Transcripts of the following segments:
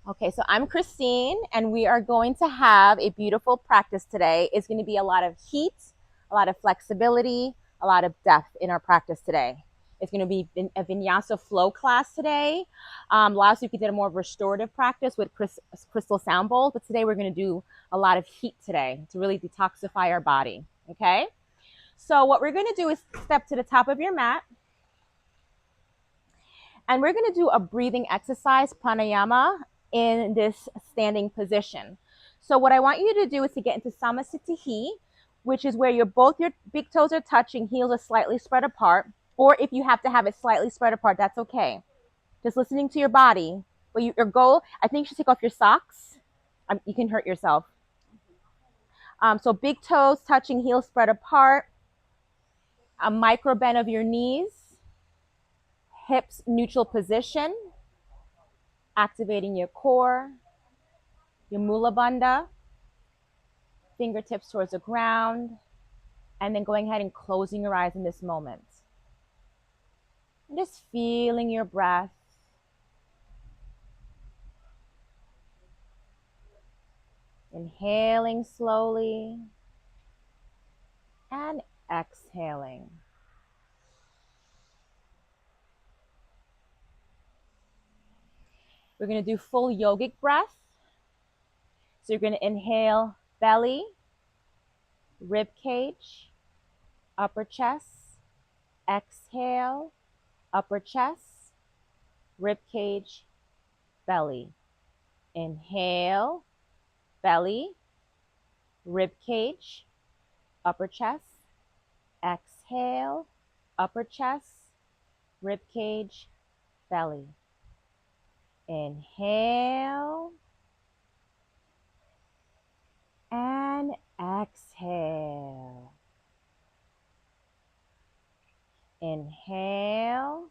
Okay, so I'm Christine, and we are going to have a beautiful practice today. It's going to be a lot of heat, a lot of flexibility, a lot of depth in our practice today. It's going to be a vinyasa flow class today. Last week we did a more restorative practice with crystal sound bowls, but today we're going to do a lot of heat today to really detoxify our body. Okay, so what we're going to do is step to the top of your mat, and we're going to do a breathing exercise, pranayama, in this standing position. So what I want you to do is to get into samasthiti, which is where both your big toes are touching, heels are slightly spread apart. Or if you have to have it slightly spread apart, that's okay. Just listening to your body. But your goal, I think you should take off your socks. You can hurt yourself. So big toes touching, heels spread apart. A micro bend of your knees. Hips neutral position. Activating your core, your mula bandha, fingertips towards the ground, and then going ahead and closing your eyes in this moment. And just feeling your breath. Inhaling slowly and exhaling. We're going to do full yogic breath. So you're going to inhale belly, rib cage, upper chest. Exhale, upper chest, rib cage, belly. Inhale, belly, rib cage, upper chest. Exhale, upper chest, rib cage, belly. Inhale and exhale. Inhale,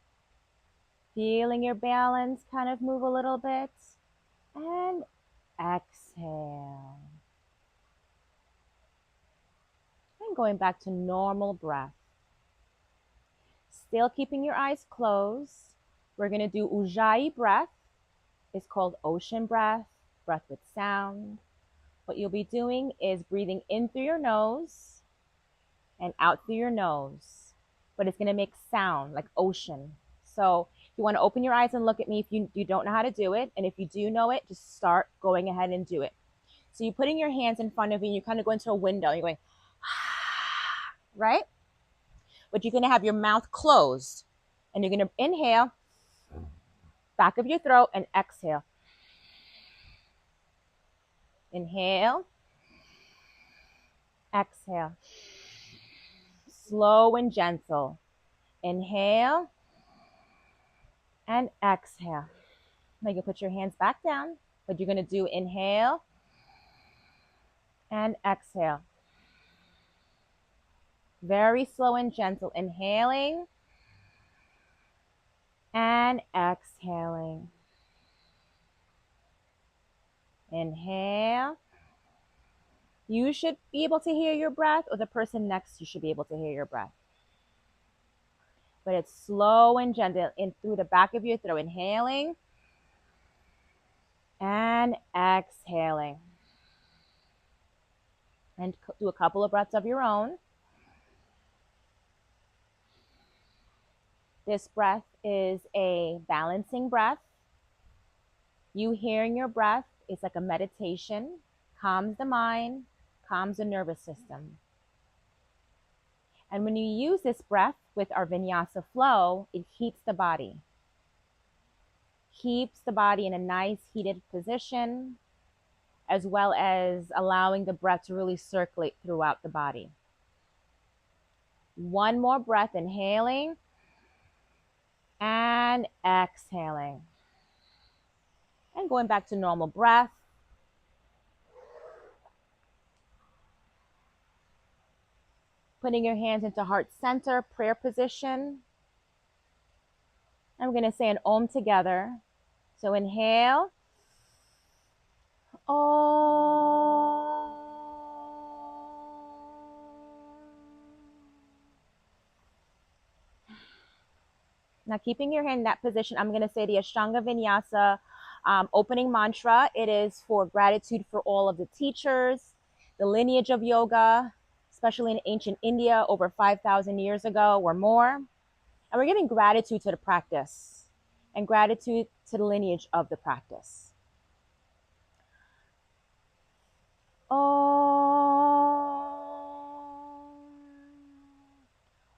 feeling your balance kind of move a little bit, and exhale. And going back to normal breath. Still keeping your eyes closed. We're going to do Ujjayi breath. It's called ocean breath, breath with sound. What you'll be doing is breathing in through your nose and out through your nose. But it's going to make sound like ocean. So you want to open your eyes and look at me if you don't know how to do it. And if you do know it, just start going ahead and do it. So you're putting your hands in front of you and you kind of go into a window. You're going, right? But you're going to have your mouth closed. And you're going to inhale, back of your throat, and exhale. Inhale, exhale. Slow and gentle. Inhale and exhale. Now you can put your hands back down, but you're going to do inhale and exhale. Very slow and gentle. Inhaling and exhaling. Inhale. You should be able to hear your breath, or the person next to you should be able to hear your breath. But it's slow and gentle in through the back of your throat. Inhaling and exhaling. And do a couple of breaths of your own. This breath is a balancing breath. You hearing your breath is like a meditation, calms the mind, calms the nervous system. And when you use this breath with our vinyasa flow, it heats the body. Keeps the body in a nice heated position, as well as allowing the breath to really circulate throughout the body. One more breath, inhaling and exhaling. And going back to normal breath. Putting your hands into heart center, prayer position. I'm going to say an Om together. So inhale. Om. Now keeping your hand in that position, I'm going to say the Ashtanga Vinyasa Opening mantra, it is for gratitude for all of the teachers, the lineage of yoga, especially in ancient India over 5,000 years ago or more. And we're giving gratitude to the practice and gratitude to the lineage of the practice.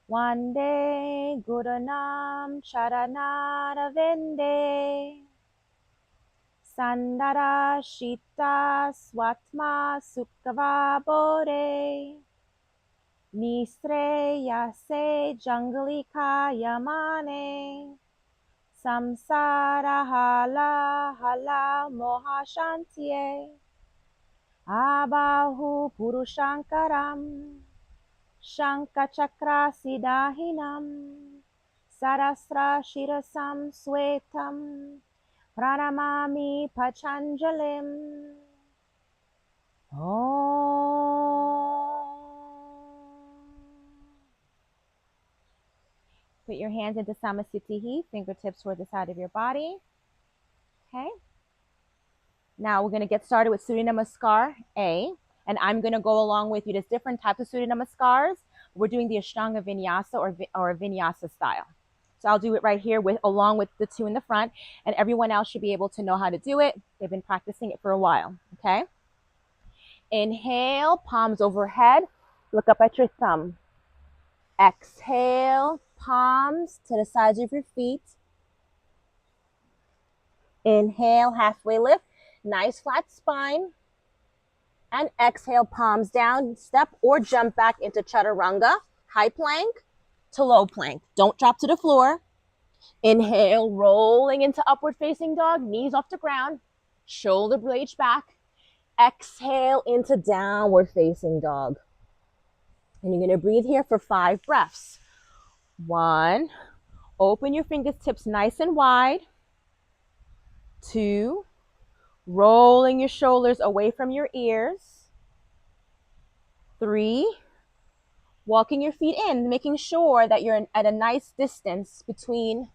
Vande Gurunam Charanara Vinde Sandara Shita Swatma Sukkava Bore Nisreyase Jangalika Yamane Samsara Hala Hala Mohashantiye Abahu Purushankaram Shankachakra Siddhahinam Sarasra Shirasam Swetam Pranamami Pachanjalim. Put your hands into Samasthiti, fingertips toward the side of your body. Okay. Now we're going to get started with Surya Namaskar A, and I'm going to go along with you. There's different types of Surya Namaskars. We're doing the Ashtanga Vinyasa or Vinyasa style. So I'll do it right here along with the two in the front, and everyone else should be able to know how to do it. They've been practicing it for a while, okay? Inhale, palms overhead. Look up at your thumb. Exhale, palms to the sides of your feet. Inhale, halfway lift. Nice flat spine. And exhale, palms down. Step or jump back into Chaturanga, high plank to low plank. Don't drop to the floor. Inhale, rolling into upward facing dog, knees off the ground, shoulder blades back. Exhale into downward facing dog. And you're going to breathe here for 5 breaths. 1, open your fingertips nice and wide. 2, rolling your shoulders away from your ears. 3, walking your feet in, making sure that you're at a nice distance between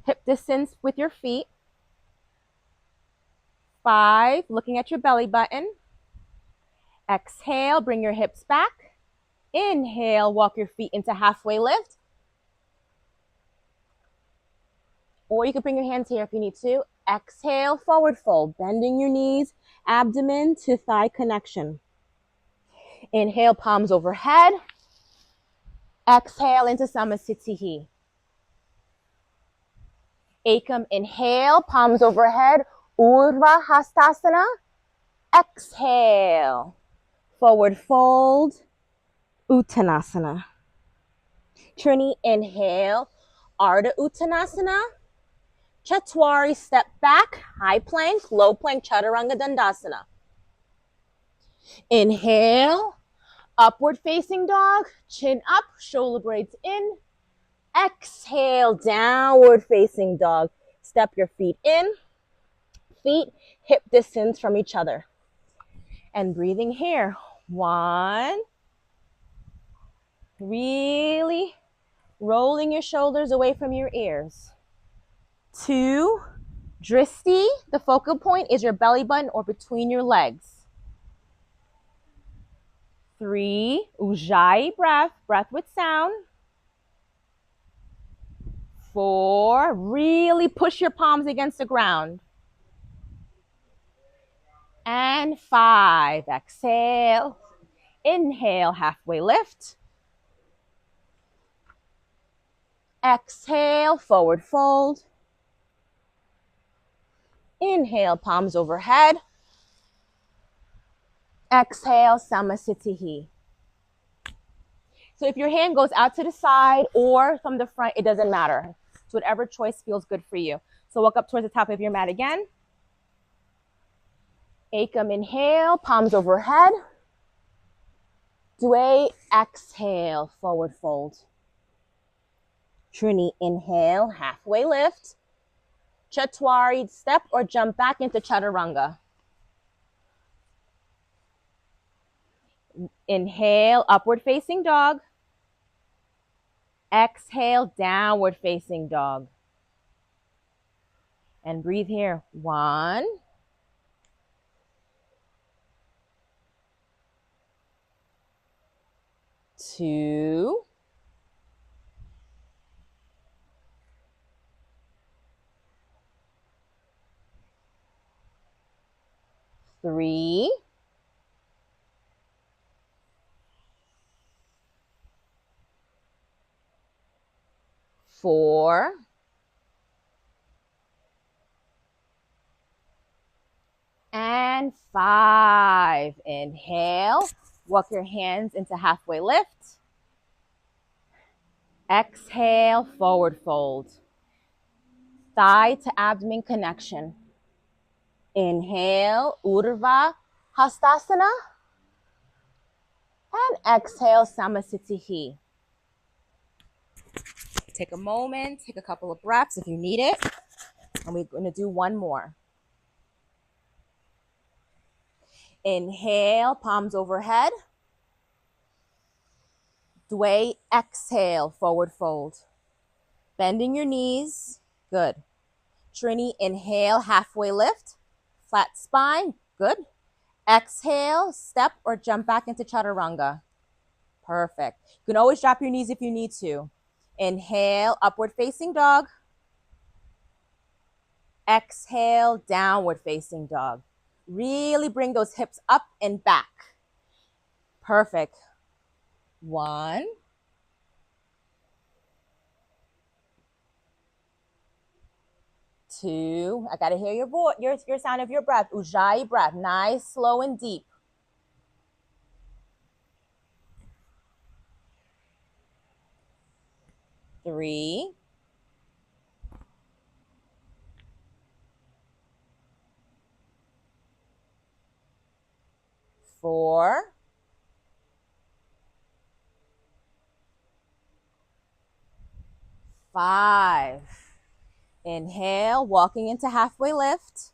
hip distance with your feet. 5, looking at your belly button. Exhale, bring your hips back. Inhale, walk your feet into halfway lift. Or you can bring your hands here if you need to. Exhale, forward fold, bending your knees, abdomen to thigh connection. Inhale, palms overhead. Exhale into Samasthiti. Ekam, inhale, palms overhead, Urdhva Hastasana. Exhale, forward fold, Uttanasana. Trini, inhale, Ardha Uttanasana. Chatwari, step back, high plank, low plank, Chaturanga Dandasana. Inhale, upward facing dog, chin up, shoulder blades in. Exhale, downward facing dog. Step your feet in, feet hip distance from each other. And breathing here. 1, really rolling your shoulders away from your ears. 2, Dristi, the focal point is your belly button or between your legs. 3, Ujjayi breath, breath with sound. 4, really push your palms against the ground. And 5, exhale. Inhale, halfway lift. Exhale, forward fold. Inhale, palms overhead. Exhale, Samasthiti. So if your hand goes out to the side or from the front, it doesn't matter. It's whatever choice feels good for you. So walk up towards the top of your mat again. Ekam, inhale, palms overhead. Dwe, exhale, forward fold. Trini, inhale, halfway lift. Chatwari, step or jump back into Chaturanga. Inhale, upward facing dog. Exhale, downward facing dog. And breathe here. 1, 2, 3, 4, and 5. Inhale. Walk your hands into halfway lift. Exhale, forward fold. Thigh to abdomen connection. Inhale, Urdhva Hastasana. And exhale, Samasthiti. Take a moment, take a couple of breaths if you need it. And we're going to do one more. Inhale, palms overhead. Dway, exhale, forward fold. Bending your knees. Good. Trini, inhale, halfway lift. Flat spine. Good. Exhale, step or jump back into chaturanga. Perfect. You can always drop your knees if you need to. Inhale, upward facing dog. Exhale, downward facing dog. Really bring those hips up and back. Perfect. 1, 2. I gotta hear your voice, your sound of your breath. Ujjayi breath. Nice, slow, and deep. 3, 4, 5. Inhale, walking into halfway lift.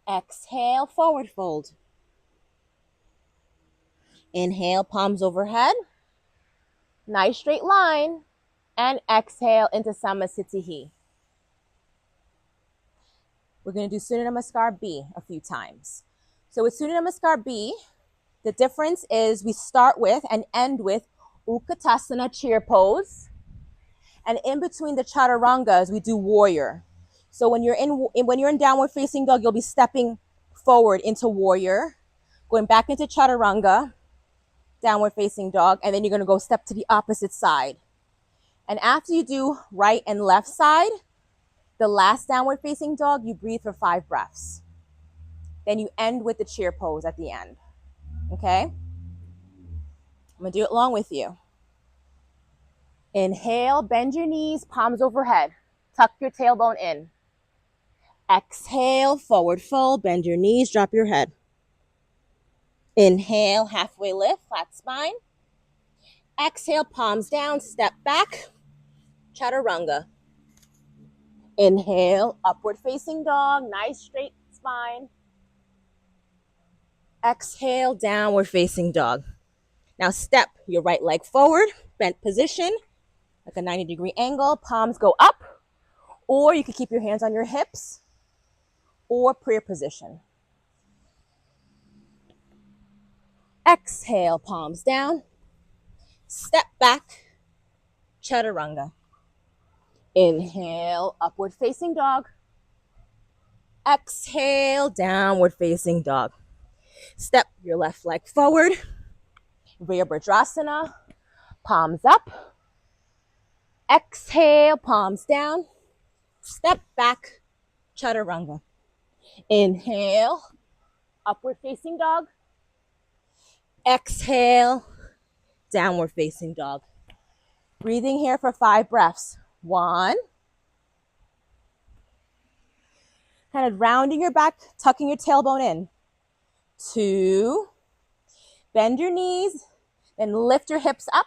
Exhale, forward fold. Inhale, palms overhead. Nice straight line. And exhale into Samasthiti. We're going to do Surya Namaskar B a few times. So with Surya Namaskar B, the difference is we start with and end with Utkatasana, chair pose. And in between the chaturangas, we do warrior. So when you're in downward facing dog, you'll be stepping forward into warrior, going back into chaturanga, downward facing dog, and then you're going to go step to the opposite side. And after you do right and left side, the last downward facing dog, you breathe for 5 breaths. Then you end with the chair pose at the end. Okay? I'm going to do it along with you. Inhale, bend your knees, palms overhead. Tuck your tailbone in. Exhale, forward fold, bend your knees, drop your head. Inhale, halfway lift, flat spine. Exhale, palms down, step back, chaturanga. Inhale, upward facing dog, nice straight spine. Exhale, downward facing dog. Now step your right leg forward, bent position, like a 90-degree angle. Palms go up, or you can keep your hands on your hips, or prayer position. Exhale, palms down. Step back, chaturanga. Inhale, upward facing dog. Exhale, downward facing dog. Step your left leg forward. Virabhadrasana, palms up. Exhale, palms down. Step back, chaturanga. Inhale, upward facing dog. Exhale, downward facing dog. Breathing here for 5 breaths. 1. Kind of rounding your back, tucking your tailbone in. 2. Bend your knees, then lift your hips up.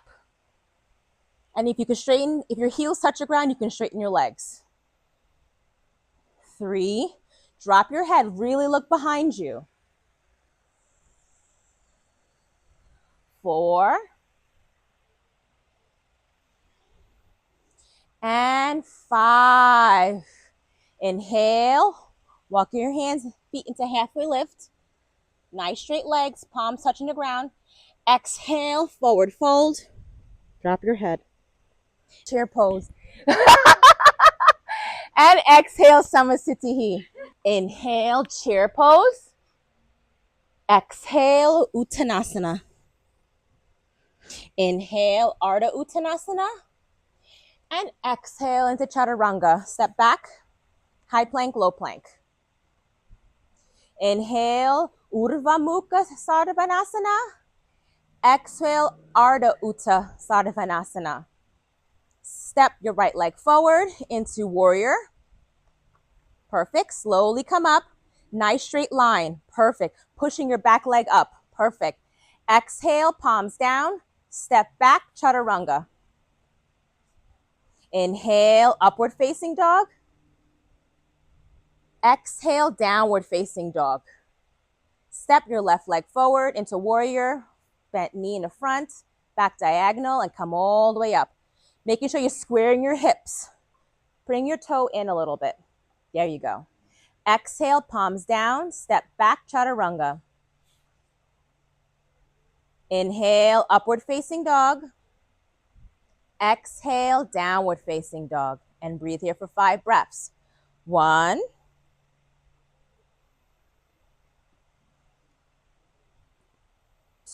And if you can straighten, if your heels touch the ground, you can straighten your legs. 3. Drop your head, really look behind you. 4. And 5. Inhale, walk your hands, feet into halfway lift. Nice straight legs, palms touching the ground. Exhale, forward fold. Drop your head. Chair pose. And exhale, Samasthiti. Inhale, chair pose. Exhale, Uttanasana. Inhale, Ardha Uttanasana. And exhale into Chaturanga. Step back, high plank, low plank. Inhale, Urdhva Mukha Sardhanasana. Exhale, Ardha Utthana Sardhanasana. Step your right leg forward into warrior. Perfect. Slowly come up. Nice straight line. Perfect. Pushing your back leg up. Perfect. Exhale, palms down. Step back, Chaturanga. Inhale, upward facing dog. Exhale, downward facing dog. Step your left leg forward into warrior. Bent knee in the front. Back diagonal and come all the way up. Making sure you're squaring your hips. Bring your toe in a little bit. There you go. Exhale, palms down. Step back, Chaturanga. Inhale, upward facing dog. Exhale, downward facing dog. And breathe here for 5 breaths. 1,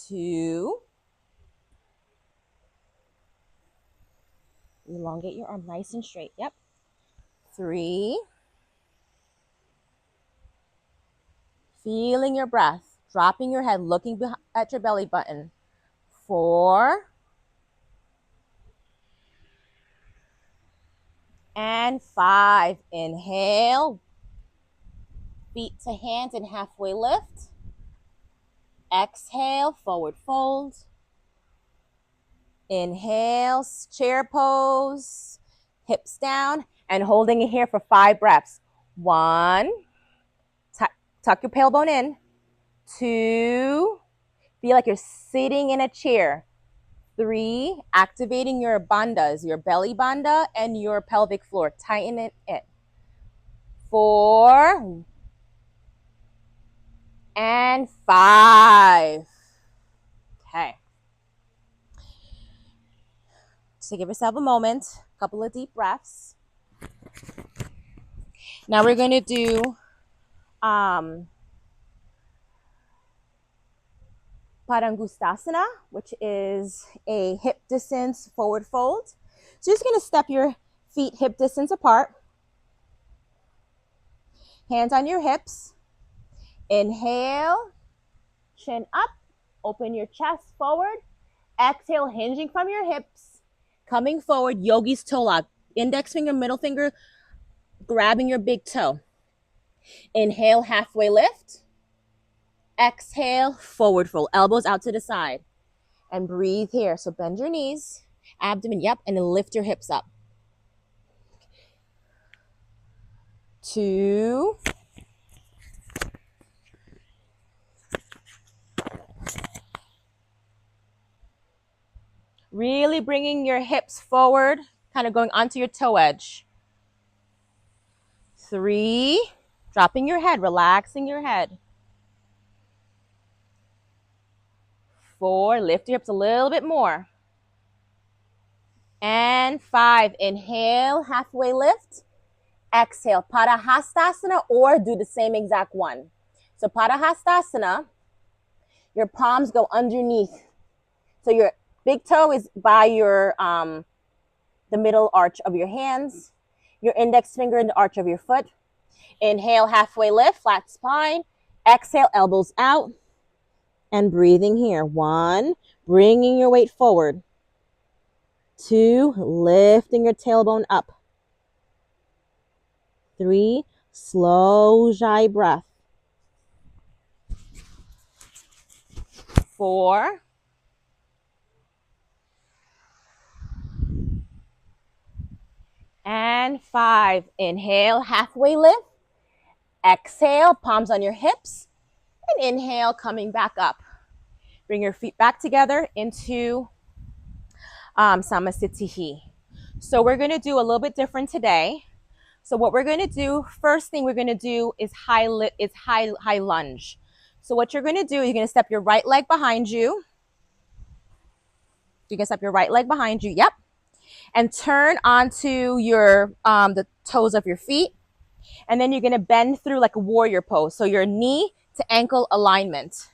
2. Elongate your arm nice and straight. Yep. 3. Feeling your breath. Dropping your head, looking at your belly button. 4. And 5. Inhale. Feet to hands and halfway lift. Exhale, forward fold. Inhale, chair pose. Hips down and holding it here for 5 breaths. 1. Tuck your tailbone in. 2. Feel like you're sitting in a chair. 3. Activating your bandhas, your belly bandha and your pelvic floor. Tighten it in. 4. And 5. Okay. So give yourself a moment, a couple of deep breaths. Now we're going to do Padangustasana, which is a hip distance forward fold. So you're just going to step your feet hip distance apart. Hands on your hips. Inhale, chin up, open your chest forward. Exhale, hinging from your hips, coming forward, yogi's toe lock. Index finger, middle finger, grabbing your big toe. Inhale, halfway lift. Exhale, forward fold, elbows out to the side. And breathe here. So bend your knees, abdomen, yep, and then lift your hips up. 2. Really bringing your hips forward, kind of going onto your toe edge. 3. Dropping your head, relaxing your head. 4. Lift your hips a little bit more. And 5. Inhale, halfway lift. Exhale, Padahastasana, or do the same exact one. So Padahastasana, your palms go underneath. So your big toe is by your the middle arch of your hands. Your index finger in the arch of your foot. Inhale, halfway lift, flat spine. Exhale, elbows out. And breathing here. 1, bringing your weight forward. 2, lifting your tailbone up. 3, slow Ujjayi breath. 4. And 5. Inhale, halfway lift. Exhale, palms on your hips. And inhale, coming back up. Bring your feet back together into Samasthiti. So we're going to do a little bit different today. So what we're going to do, first thing we're going to do is high lunge. So what you're going to do, you're going to step your right leg behind you. You can step your right leg behind you. Yep. And turn onto your the toes of your feet. And then you're going to bend through like a warrior pose. So your knee to ankle alignment.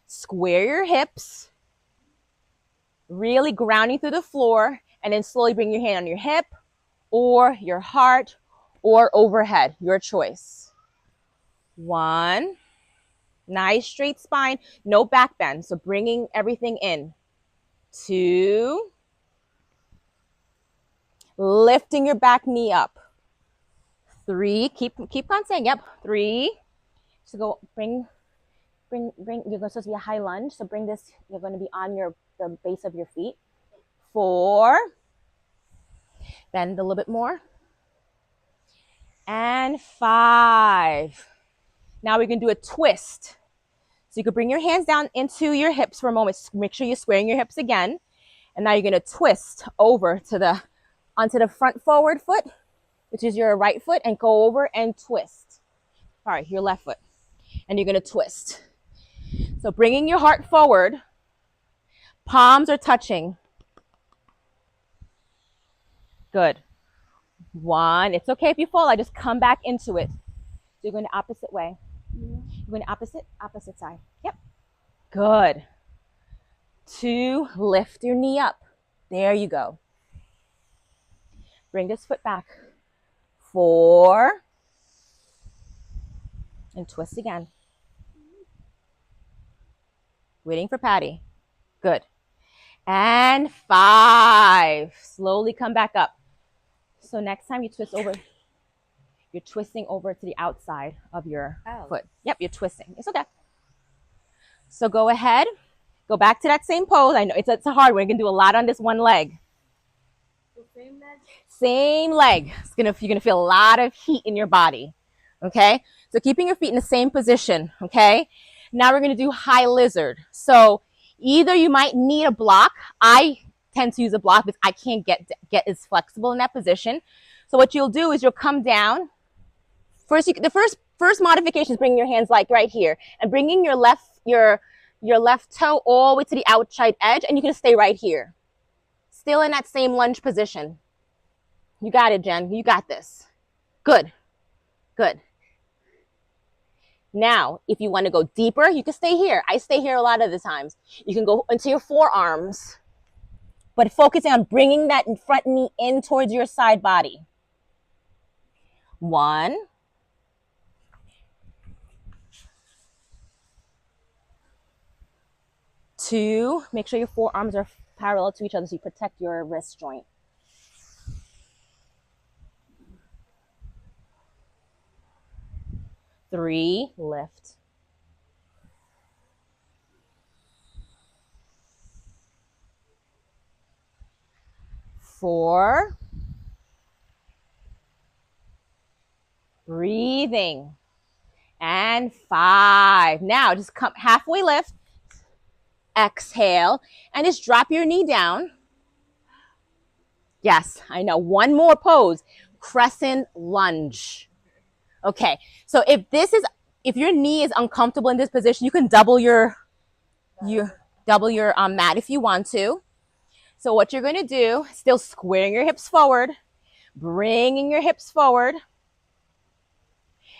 Square your hips, really grounding through the floor, and then slowly bring your hand on your hip or your heart or overhead, your choice. 1, nice straight spine, no back bend, so bringing everything in. 2, lifting your back knee up. 3, keep on saying, yep, 3, so go, bring, you're supposed to be a high lunge, so bring this, you're going to be on the base of your feet. 4, bend a little bit more. And 5. Now we're going to do a twist. So you can bring your hands down into your hips for a moment. Make sure you're squaring your hips again. And now you're going to twist over onto the front forward foot, which is your right foot, and go over and twist. All right, your left foot. And you're going to twist. So bringing your heart forward, palms are touching. Good. 1, it's okay if you fall. I just come back into it. So you're going the opposite way. You're going opposite side. Yep. Good. 2, lift your knee up. There you go. Bring this foot back. 4, and twist again. Waiting for Patty. Good. And 5. Slowly come back up. So next time you twist over, you're twisting over to the outside of your foot. Yep, you're twisting. It's okay. So go ahead. Go back to that same pose. I know it's a hard one. You're going to do a lot on this one leg. Same leg? Same leg. You're going to feel a lot of heat in your body. Okay? So keeping your feet in the same position. Okay? Now we're going to do high lizard. So either you might need a block. I tend to use a block because I can't get as flexible in that position. So what you'll do is you'll come down. The first modification is bringing your hands like right here and bringing your left toe all the way to the outside edge, and you can stay right here. Still in that same lunge position. You got it, Jen. You got this. Good. Good. Now, if you want to go deeper, you can stay here. I stay here a lot of the times. You can go into your forearms, but focusing on bringing that front knee in towards your side body. 1. 2, make sure your forearms are parallel to each other so you protect your wrist joint. 3, lift. 4, breathing. And 5. Now just come halfway lift. Exhale, and just drop your knee down. Yes, I know. One more pose. Crescent lunge. Okay, so if your knee is uncomfortable in this position, you can double your mat if you want to. So what you're going to do, still squaring your hips forward, bringing your hips forward,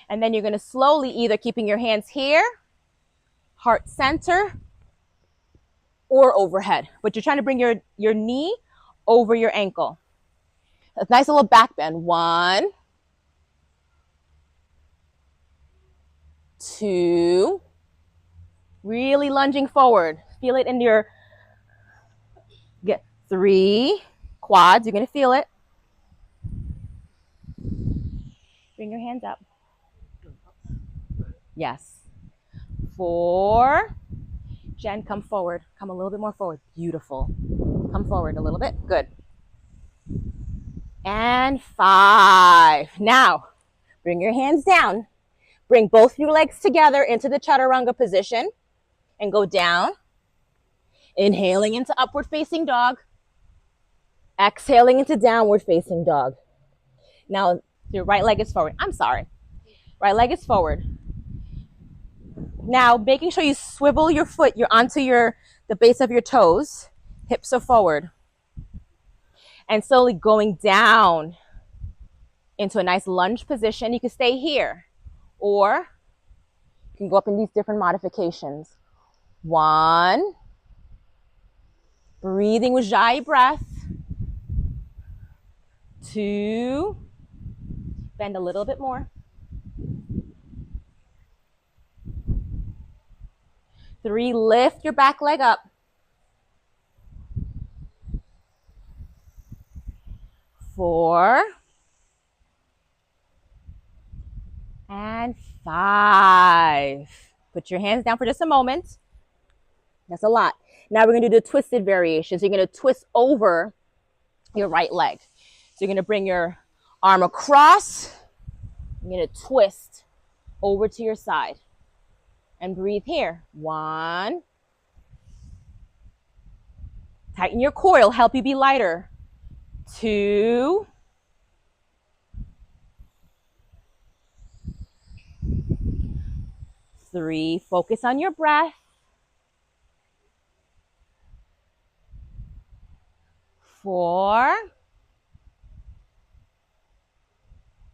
and then you're going to slowly either keeping your hands here, heart center, or overhead, but you're trying to bring your knee over your ankle. A nice little back bend. 1, 2, really lunging forward. Feel it in your 3, quads. You're going to feel it. Bring your hands up. Yes. 4. Jen, come forward. Come a little bit more forward. Beautiful. Come forward a little bit. Good. And 5. Now, bring your hands down. Bring both your legs together into the chaturanga position and go down. Inhaling into upward facing dog. Exhaling into downward facing dog. Now, your right leg is forward. I'm sorry. Right leg is forward. Now, making sure you swivel your foot, you're onto the base of your toes. Hips are forward. And slowly going down into a nice lunge position. You can stay here, or you can go up in these different modifications. 1, breathing with Ujjayi breath. 2, bend a little bit more. 3, lift your back leg up. 4, and 5. Put your hands down for just a moment. That's a lot. Now we're going to do the twisted variation. So you're going to twist over your right leg. So you're going to bring your arm across. You're going to twist over to your side. And breathe here. 1. Tighten your core. It'll help you be lighter. 2. 3. Focus on your breath. 4.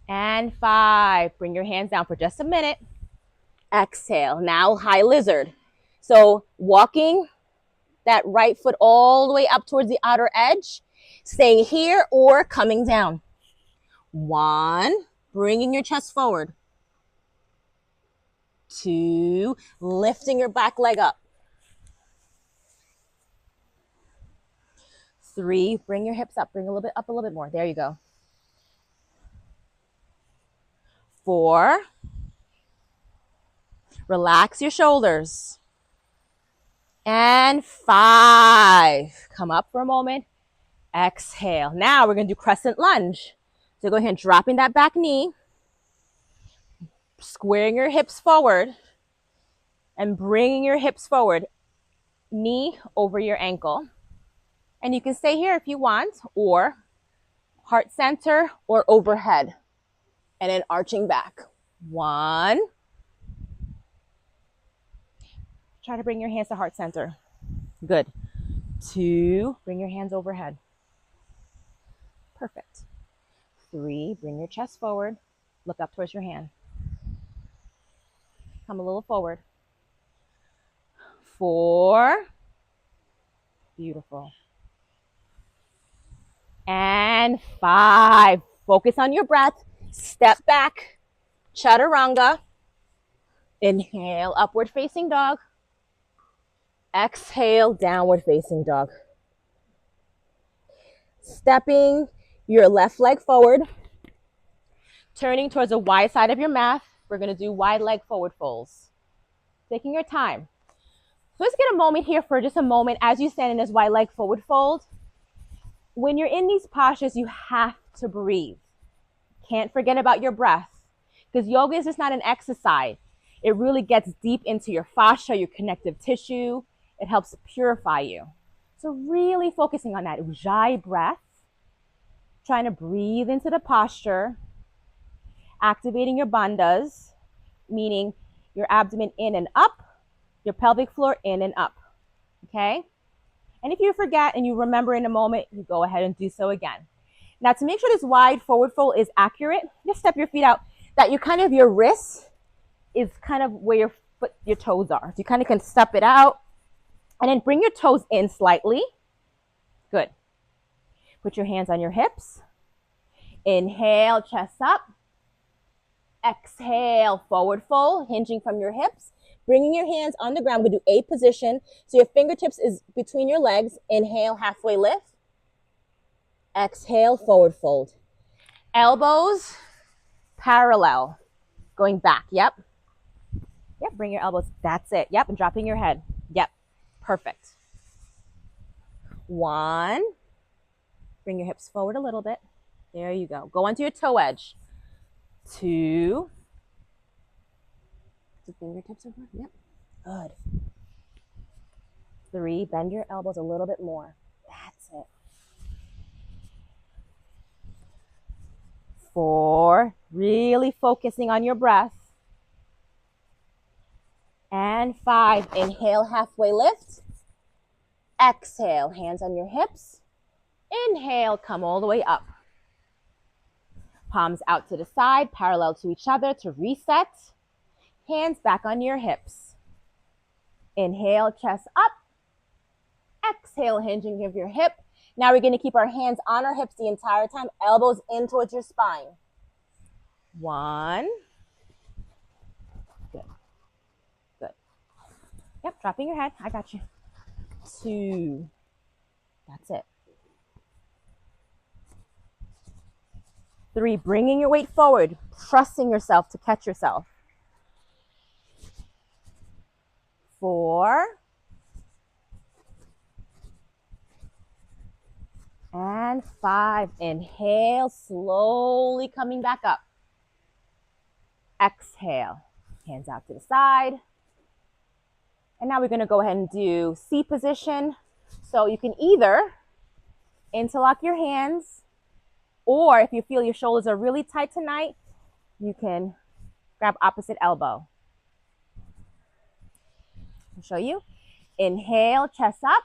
And 5. Bring your hands down for just a minute. Exhale. Now high lizard. So walking that right foot all the way up towards the outer edge, staying here or coming down. 1, bringing your chest forward. 2, lifting your back leg up. 3, bring your hips up. Bring a little bit up, a little bit more. There you go. 4, relax your shoulders. And 5, come up for a moment. Exhale. Now we're going to do crescent lunge. So go ahead and dropping that back knee, squaring your hips forward, and bringing your hips forward, knee over your ankle. And you can stay here if you want, or heart center or overhead. And then arching back. 1. Try to bring your hands to heart center. Good. 2, bring your hands overhead. Perfect. 3, bring your chest forward. Look up towards your hand. Come a little forward. 4. Beautiful. And 5. Focus on your breath. Step back. Chaturanga. Inhale, upward facing dog. Exhale, downward facing dog. Stepping your left leg forward. Turning towards the wide side of your mat. We're going to do wide leg forward folds. Taking your time. So let's get a moment here for just a moment as you stand in this wide leg forward fold. When you're in these postures, you have to breathe. Can't forget about your breath, because yoga is just not an exercise. It really gets deep into your fascia, your connective tissue. It helps purify you. So really focusing on that Ujjayi breath, trying to breathe into the posture, activating your bandhas, meaning your abdomen in and up, your pelvic floor in and up, okay? And if you forget and you remember in a moment, you go ahead and do so again. Now, to make sure this wide forward fold is accurate, just step your feet out, that your wrist is kind of where your toes are. So you kind of can step it out, and then bring your toes in slightly. Good. Put your hands on your hips. Inhale, chest up. Exhale, forward fold, hinging from your hips. Bringing your hands on the ground. We do A position. So your fingertips is between your legs. Inhale, halfway lift. Exhale, forward fold. Elbows parallel. Going back. Yep. Yep, bring your elbows. That's it. Yep, and dropping your head. Yep, perfect. 1. Bring your hips forward a little bit. There you go. Go onto your toe edge. 2. The fingertips over. Yep. Good. 3. Bend your elbows a little bit more. That's it. 4, really focusing on your breath. And 5, inhale, halfway lift. Exhale, hands on your hips. Inhale, come all the way up. Palms out to the side, parallel to each other to reset. Hands back on your hips. Inhale, chest up. Exhale, hinging of your hip. Now we're going to keep our hands on our hips the entire time, elbows in towards your spine. 1. Good. Good. Yep, dropping your head. I got you. 2. That's it. 3, bringing your weight forward, trusting yourself to catch yourself. 4. And 5. Inhale, slowly coming back up. Exhale, hands out to the side. And now we're going to go ahead and do C position. So you can either interlock your hands, or if you feel your shoulders are really tight tonight, you can grab opposite elbow. I'll show you. Inhale, chest up.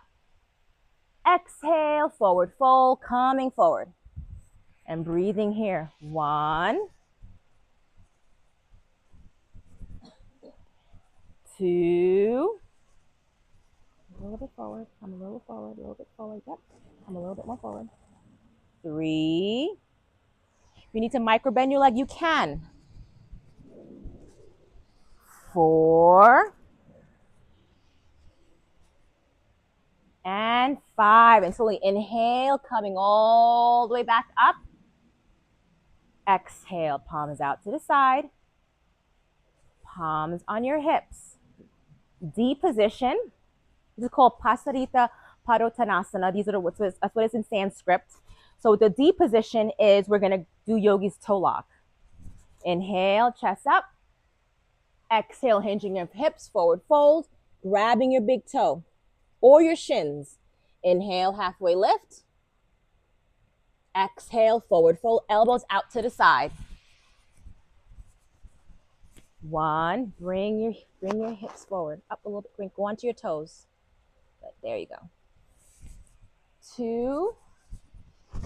Exhale, forward fold, coming forward. And breathing here. 1, 2. A little bit forward, come a little forward, a little bit forward. Yep, come a little bit more forward. 3. If you need to micro bend your leg, you can. 4. And 5. And slowly inhale, coming all the way back up. Exhale, palms out to the side. Palms on your hips. D position. This is called Pasarita Padottanasana. That's what it's in Sanskrit. So the D position is we're going to do yogi's toe lock. Inhale, chest up. Exhale, hinging your hips, forward fold, grabbing your big toe or your shins. Inhale, halfway lift. Exhale, forward fold, elbows out to the side. 1, bring your hips forward, up a little bit, go onto your toes. Good, there you go. 2,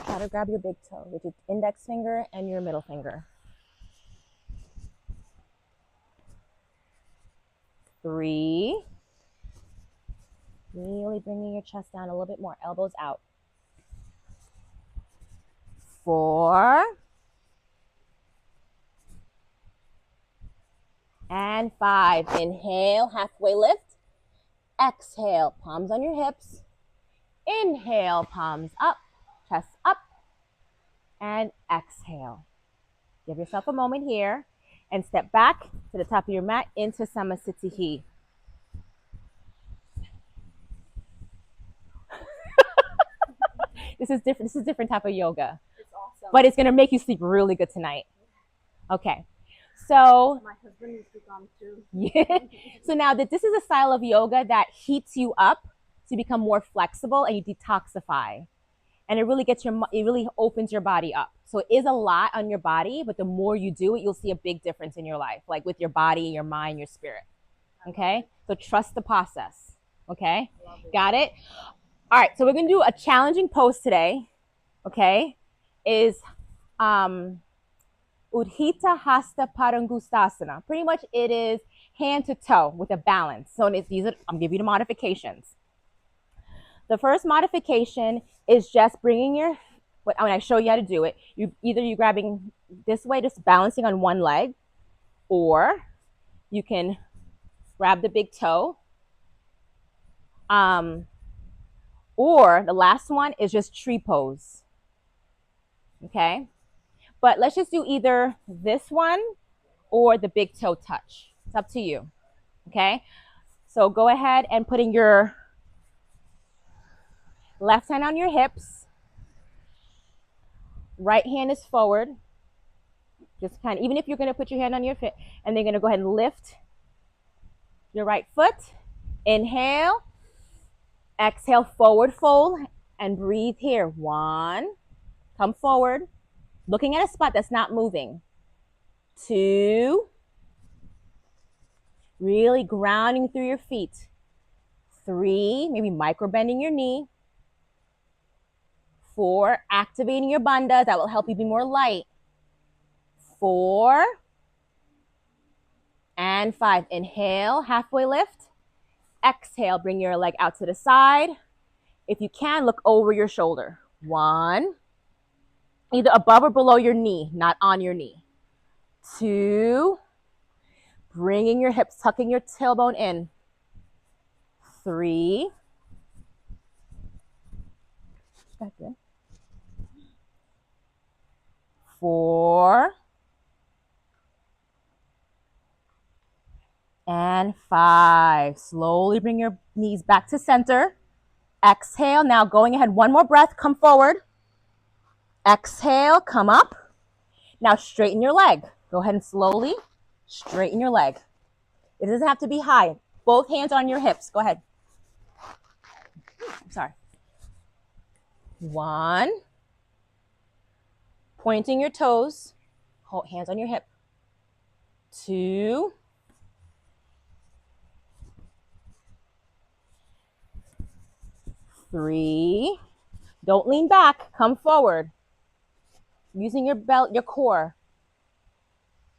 try to grab your big toe with your index finger and your middle finger. 3, really bringing your chest down a little bit more, elbows out. 4, and 5. Inhale, halfway lift. Exhale, palms on your hips. Inhale, palms up, chest up, and exhale. Give yourself a moment here and step back to the top of your mat into Samasthiti. This is different. This is a different type of yoga. It's awesome. But it's going to make you sleep really good tonight. Okay. So my husband used to come too. Yeah. So now that this is a style of yoga that heats you up to become more flexible and you detoxify. And it really opens your body up. So it is a lot on your body, but the more you do it, you'll see a big difference in your life, like with your body, your mind, your spirit. Okay? So trust the process. Okay? Got it? All right, so we're going to do a challenging pose today. Okay? Is Udhita Hasta Padangustasana. Pretty much it is hand to toe with a balance. So I'm going to give you the modifications. The first modification is just bringing when I show you how to do it, you're grabbing this way, just balancing on one leg, or you can grab the big toe. Or the last one is just tree pose. Okay? But let's just do either this one or the big toe touch. It's up to you. Okay? So go ahead and putting your left hand on your hips. Right hand is forward. Just kind of, even if you're going to put your hand on your foot, and then you're going to go ahead and lift your right foot. Inhale. Exhale, forward fold, and breathe here. 1. Come forward. Looking at a spot that's not moving. 2, really grounding through your feet. 3, maybe micro bending your knee. 4, activating your bandhas. That will help you be more light. 4 and 5. Inhale, halfway lift. Exhale, bring your leg out to the side. If you can, look over your shoulder. 1, either above or below your knee, not on your knee. 2, bringing your hips, tucking your tailbone in. 3, that's good. 4 and 5. Slowly bring your knees back to center. Exhale. Now going ahead, one more breath. Come forward. Exhale, come up. Now straighten your leg. Go ahead and slowly straighten your leg. It doesn't have to be high. Both hands on your hips. Go ahead. I'm sorry. 1. Pointing your toes. Hold hands on your hip. 2. 3. Don't lean back. Come forward. Using your belt, your core.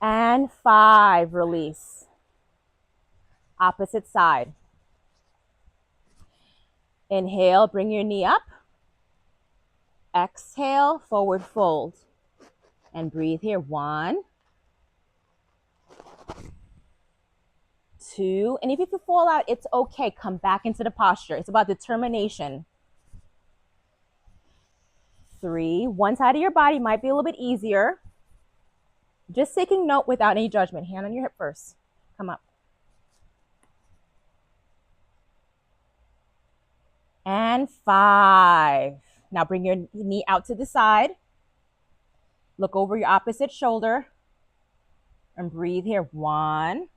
And 5. Release. Opposite side. Inhale, bring your knee up. Exhale, forward fold. And breathe here. 1, 2. And if you fall out, it's okay. Come back into the posture. It's about determination. 3. One side of your body might be a little bit easier. Just taking note without any judgment. Hand on your hip first. Come up. And 5. Now bring your knee out to the side. Look over your opposite shoulder. And breathe here. 1,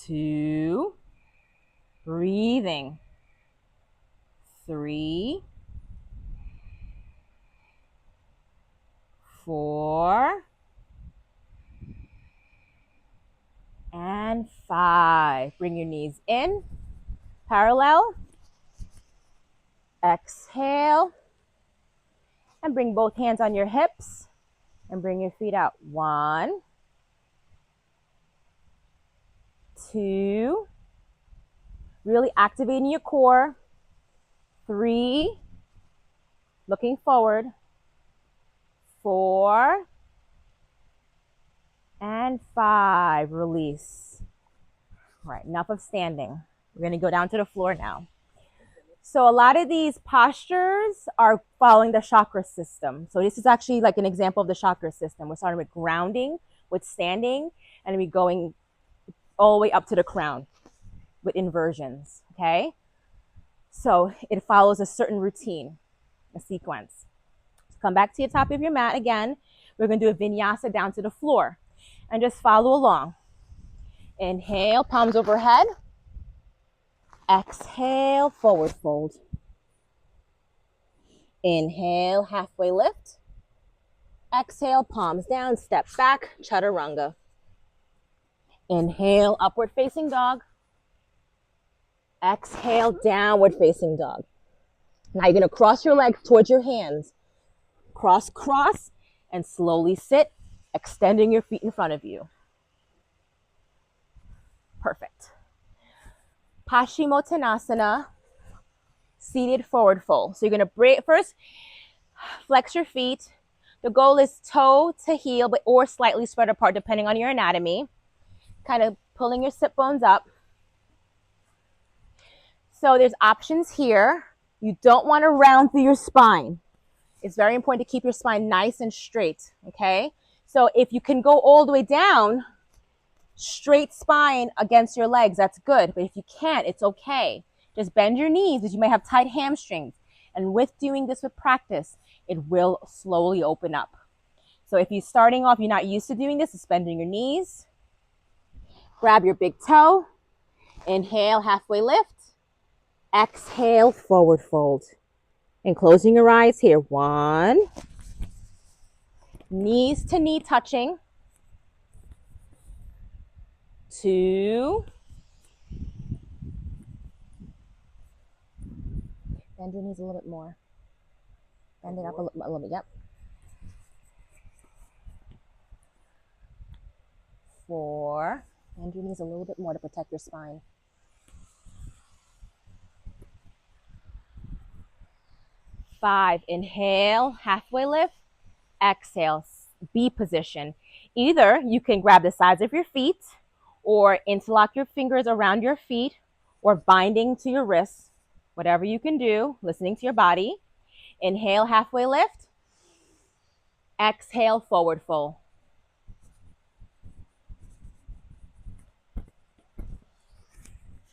2. Breathing. 3, 4, and 5. Bring your knees in, parallel. Exhale. And bring both hands on your hips. And bring your feet out. 1, 2. Really activating your core. 3, looking forward. 4, and 5. Release. All right, enough of standing. We're going to go down to the floor now. So a lot of these postures are following the chakra system. So this is actually like an example of the chakra system. We're starting with grounding, with standing, and we're going all the way up to the crown with inversions, okay? So it follows a certain routine, a sequence. Come back to the top of your mat again. We're going to do a vinyasa down to the floor and just follow along. Inhale, palms overhead. Exhale, forward fold. Inhale, halfway lift. Exhale, palms down, step back, chaturanga. Inhale, upward facing dog. Exhale, downward facing dog. Now you're going to cross your legs towards your hands. Cross, cross, and slowly sit, extending your feet in front of you. Perfect. Paschimottanasana, seated forward fold. So you're going to first flex your feet. The goal is toe to heel, or slightly spread apart depending on your anatomy. Kind of pulling your sit bones up. So there's options here. You don't want to round through your spine. It's very important to keep your spine nice and straight, okay? So if you can go all the way down, straight spine against your legs, that's good. But if you can't, it's okay. Just bend your knees because you may have tight hamstrings. And with doing this with practice, it will slowly open up. So if you're starting off, you're not used to doing this, it's bending your knees. Grab your big toe. Inhale, halfway lift. Exhale, forward fold. And closing your eyes here. 1. Knees to knee touching. 2. Bend your knees a little bit more. Bend it up a little bit. Yep. 4. Bend your knees a little bit more to protect your spine. 5. Inhale, halfway lift. Exhale, B position. Either you can grab the sides of your feet or interlock your fingers around your feet or binding to your wrists. Whatever you can do, listening to your body. Inhale, halfway lift. Exhale, forward fold.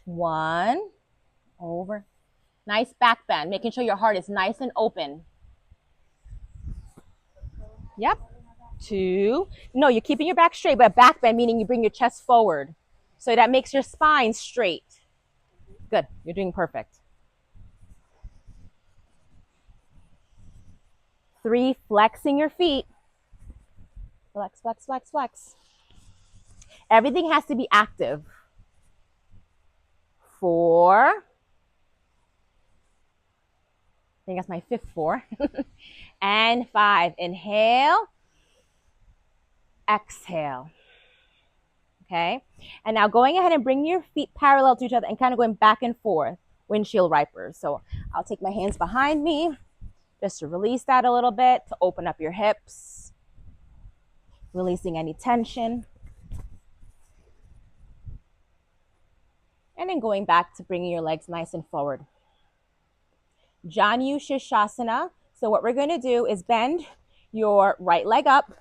1. Over. Nice back bend, making sure your heart is nice and open. Yep. 2. No, you're keeping your back straight, but back bend meaning you bring your chest forward. So that makes your spine straight. Good. You're doing perfect. 3. Flexing your feet. Flex, flex, flex, flex. Everything has to be active. 4. I think that's my 5th 4. And 5. Inhale. Exhale. Okay. And now going ahead and bringing your feet parallel to each other and kind of going back and forth, windshield wipers. So I'll take my hands behind me just to release that a little bit, to open up your hips, releasing any tension. And then going back to bringing your legs nice and forward. Janu Shirshasana. So what we're going to do is bend your right leg up.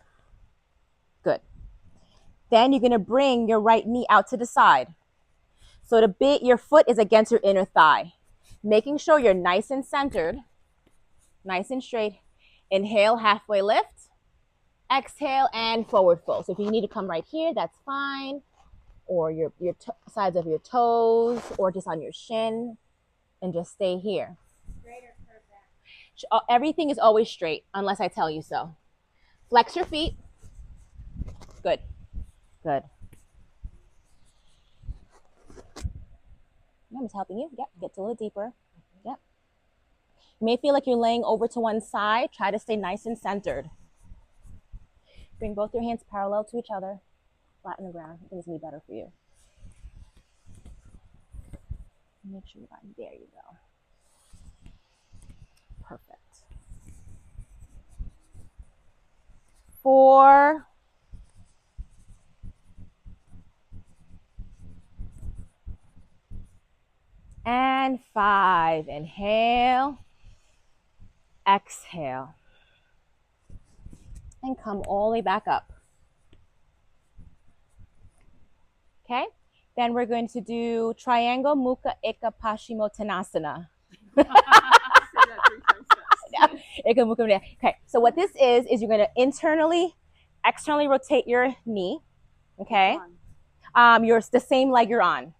Good. Then you're going to bring your right knee out to the side. So your foot is against your inner thigh. Making sure you're nice and centered, nice and straight. Inhale, halfway lift. Exhale, and forward fold. So if you need to come right here, that's fine. Or your sides of your toes, or just on your shin, and just stay here. Straight or curved back? Everything is always straight, unless I tell you so. Flex your feet. Good. Good. I'm just helping you. Yep. Get a little deeper. Yep. You may feel like you're laying over to one side. Try to stay nice and centered. Bring both your hands parallel to each other. Flatten the ground. I think it's going to be better for you. Make sure your body. There you go. Perfect. 4. And 5. Inhale. Exhale. And come all the way back up. Okay? Then we're going to do Triangle Mukha Eka Paschimottanasana. Okay, so what this is you're going to externally rotate your knee. Okay? The same leg you're on.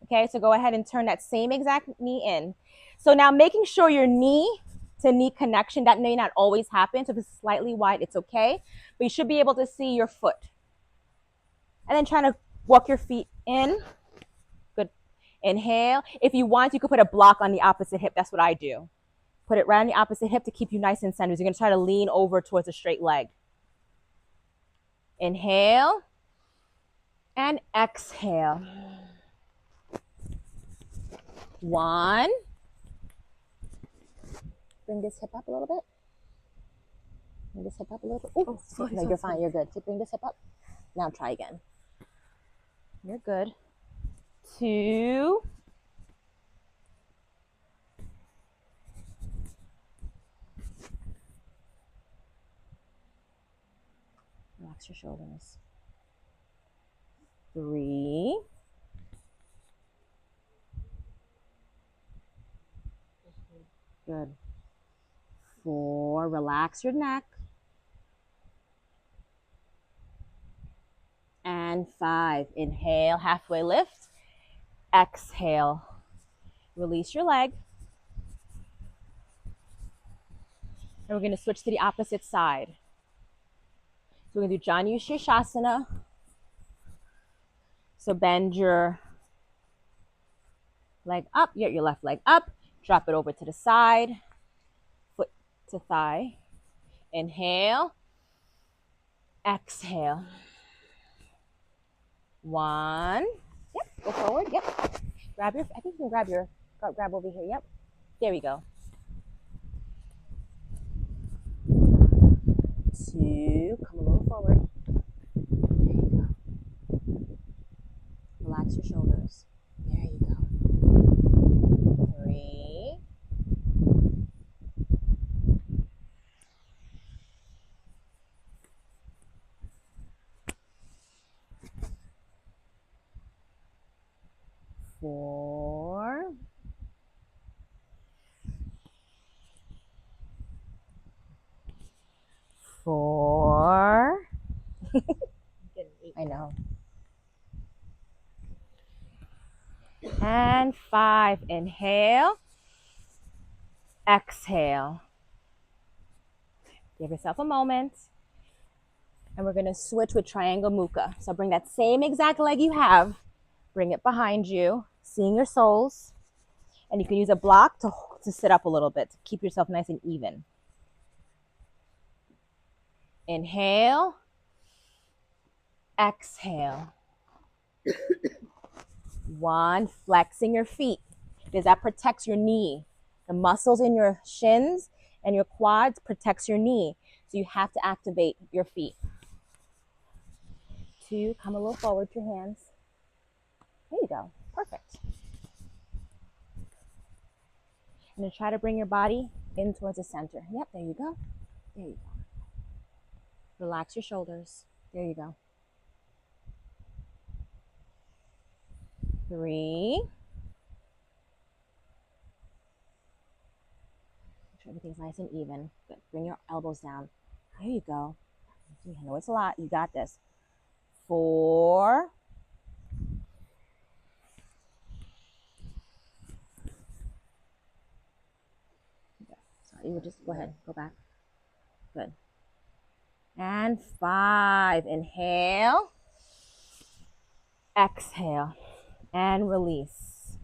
Okay, so go ahead and turn that same exact knee in. So now making sure your knee to knee connection, that may not always happen. So if it's slightly wide, it's okay. But you should be able to see your foot. And then trying to walk your feet in. Good. Inhale. If you want, you could put a block on the opposite hip. That's what I do. Put it right on the opposite hip to keep you nice and centered. You're going to try to lean over towards a straight leg. Inhale. And exhale. 1. Bring this hip up a little bit. Bring this hip up a little bit. Ooh, sorry, no, you're fine. You're good. So bring this hip up. Now try again. You're good. 2. Relax your shoulders. 3. Good. 4. Relax your neck. And 5. Inhale, halfway lift. Exhale. Release your leg. And we're going to switch to the opposite side. So we're going to do Janu Shirshasana. So bend your leg up, get your left leg up, drop it over to the side, foot to thigh. Inhale, exhale. 1. Yep, go forward. Yep. Grab your, I think you can grab over here. Yep. There we go. 2, come a little forward. There you go. Relax your shoulders. There you go. 3. 4. 4. I know. And 5. Inhale. Exhale. Give yourself a moment. And we're going to switch with triangle mukha. So bring that same exact leg you have. Bring it behind you. Seeing your soles. And you can use a block to sit up a little bit to keep yourself nice and even. Inhale. Exhale. 1. Flexing your feet because that protects your knee. The muscles in your shins and your quads protects your knee. So you have to activate your feet. 2. Come a little forward with your hands. There you go. Perfect. And then try to bring your body in towards the center. Yep, there you go. There you go. Relax your shoulders. There you go. 3. Make sure everything's nice and even. Good. Bring your elbows down. There you go. I know it's a lot. You got this. 4. 4. You would just go ahead. Go back. Good. And 5. Inhale. Exhale. And release.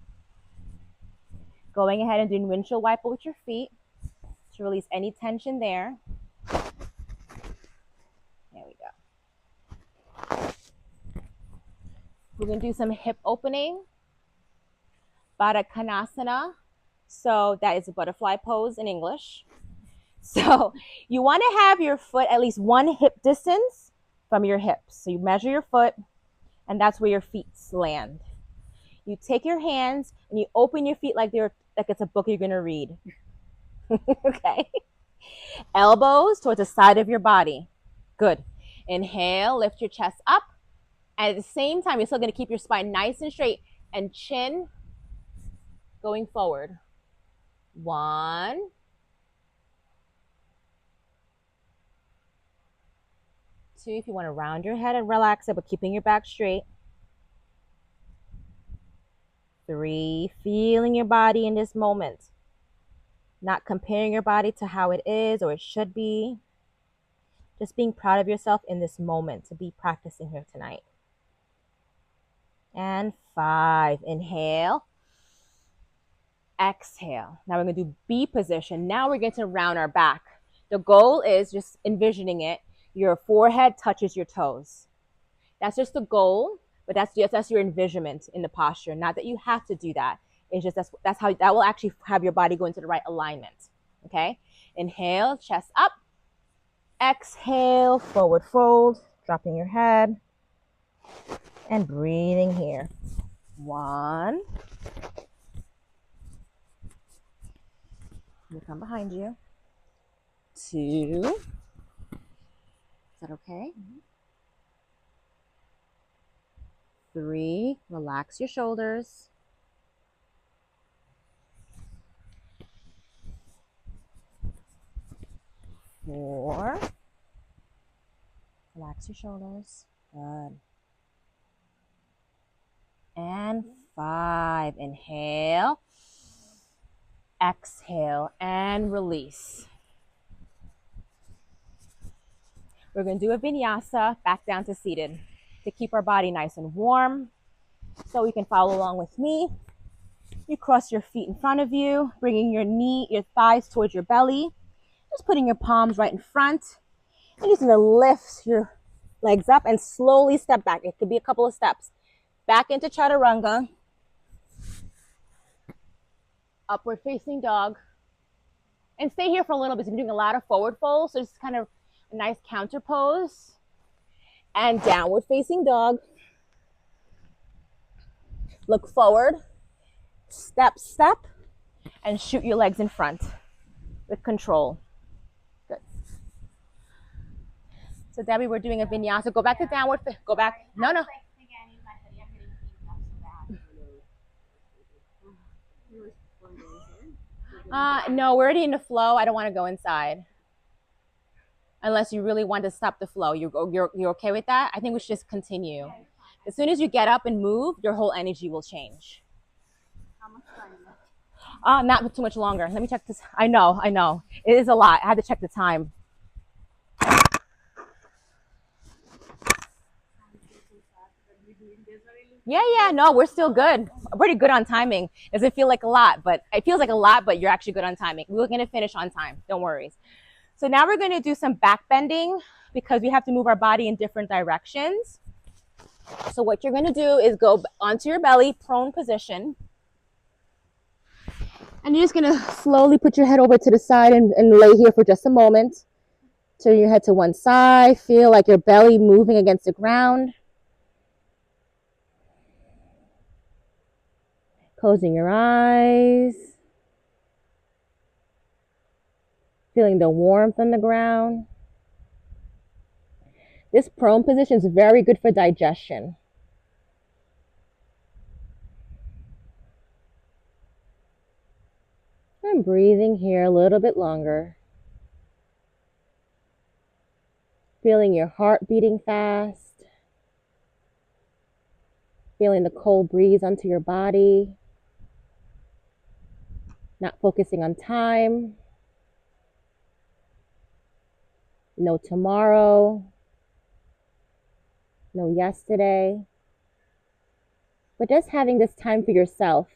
Going ahead and doing windshield wiper with your feet to release any tension there. There we go. We're going to do some hip opening. Baddha Konasana. So that is a butterfly pose in English. So you want to have your foot at least 1 hip distance from your hips. So you measure your foot, and that's where your feet land. You take your hands and you open your feet like it's a book you're going to read. Okay. Elbows towards the side of your body. Good. Inhale, lift your chest up. And at the same time, you're still going to keep your spine nice and straight and chin going forward. 1. 2, if you want to round your head and relax it, but keeping your back straight. 3, feeling your body in this moment. Not comparing your body to how it is or it should be. Just being proud of yourself in this moment to be practicing here tonight. And 5, inhale. Exhale. Now we're going to do B position. Now we're going to round our back. The goal is just envisioning it. Your forehead touches your toes. That's just the goal, but that's your envisionment in the posture. Not that you have to do that. It's just that's how that will actually have your body go into the right alignment. Okay? Inhale, chest up. Exhale, forward fold, dropping your head. And breathing here. 1. We'll come behind you. 2. Is that okay? 3. Relax your shoulders. 4. Relax your shoulders. Good. And 5. Inhale. Exhale and release. We're going to do a vinyasa back down to seated to keep our body nice and warm. So you can follow along with me. You cross your feet in front of you, bringing your thighs towards your belly. Just putting your palms right in front. And just going to lift your legs up and slowly step back. It could be a couple of steps. Back into chaturanga. Upward facing dog. And stay here for a little bit. So you're doing a lot of forward folds. So just kind of a nice counter pose. And downward facing dog. Look forward. Step, step. And shoot your legs in front with control. Good. So Debbie, we're doing a vinyasa. Go back to downward. Go back. No. No, we're already in the flow. I don't want to go inside. Unless you really want to stop the flow. You're okay with that? I think we should just continue. As soon as you get up and move, your whole energy will change. How much time left? Not too much longer. Let me check this. I know. It is a lot. I had to check the time. Yeah. No, we're still good. I'm pretty good on timing. Doesn't feel like a lot, but it feels like a lot, but you're actually good on timing. We're going to finish on time. Don't worry. So now we're going to do some back bending because we have to move our body in different directions. So what you're going to do is go onto your belly, prone position. And you're just going to slowly put your head over to the side and lay here for just a moment. Turn your head to one side. Feel like your belly moving against the ground. Closing your eyes. Feeling the warmth on the ground. This prone position is very good for digestion. I'm breathing here a little bit longer. Feeling your heart beating fast. Feeling the cold breeze onto your body. Not focusing on time. No tomorrow. No yesterday. But just having this time for yourself.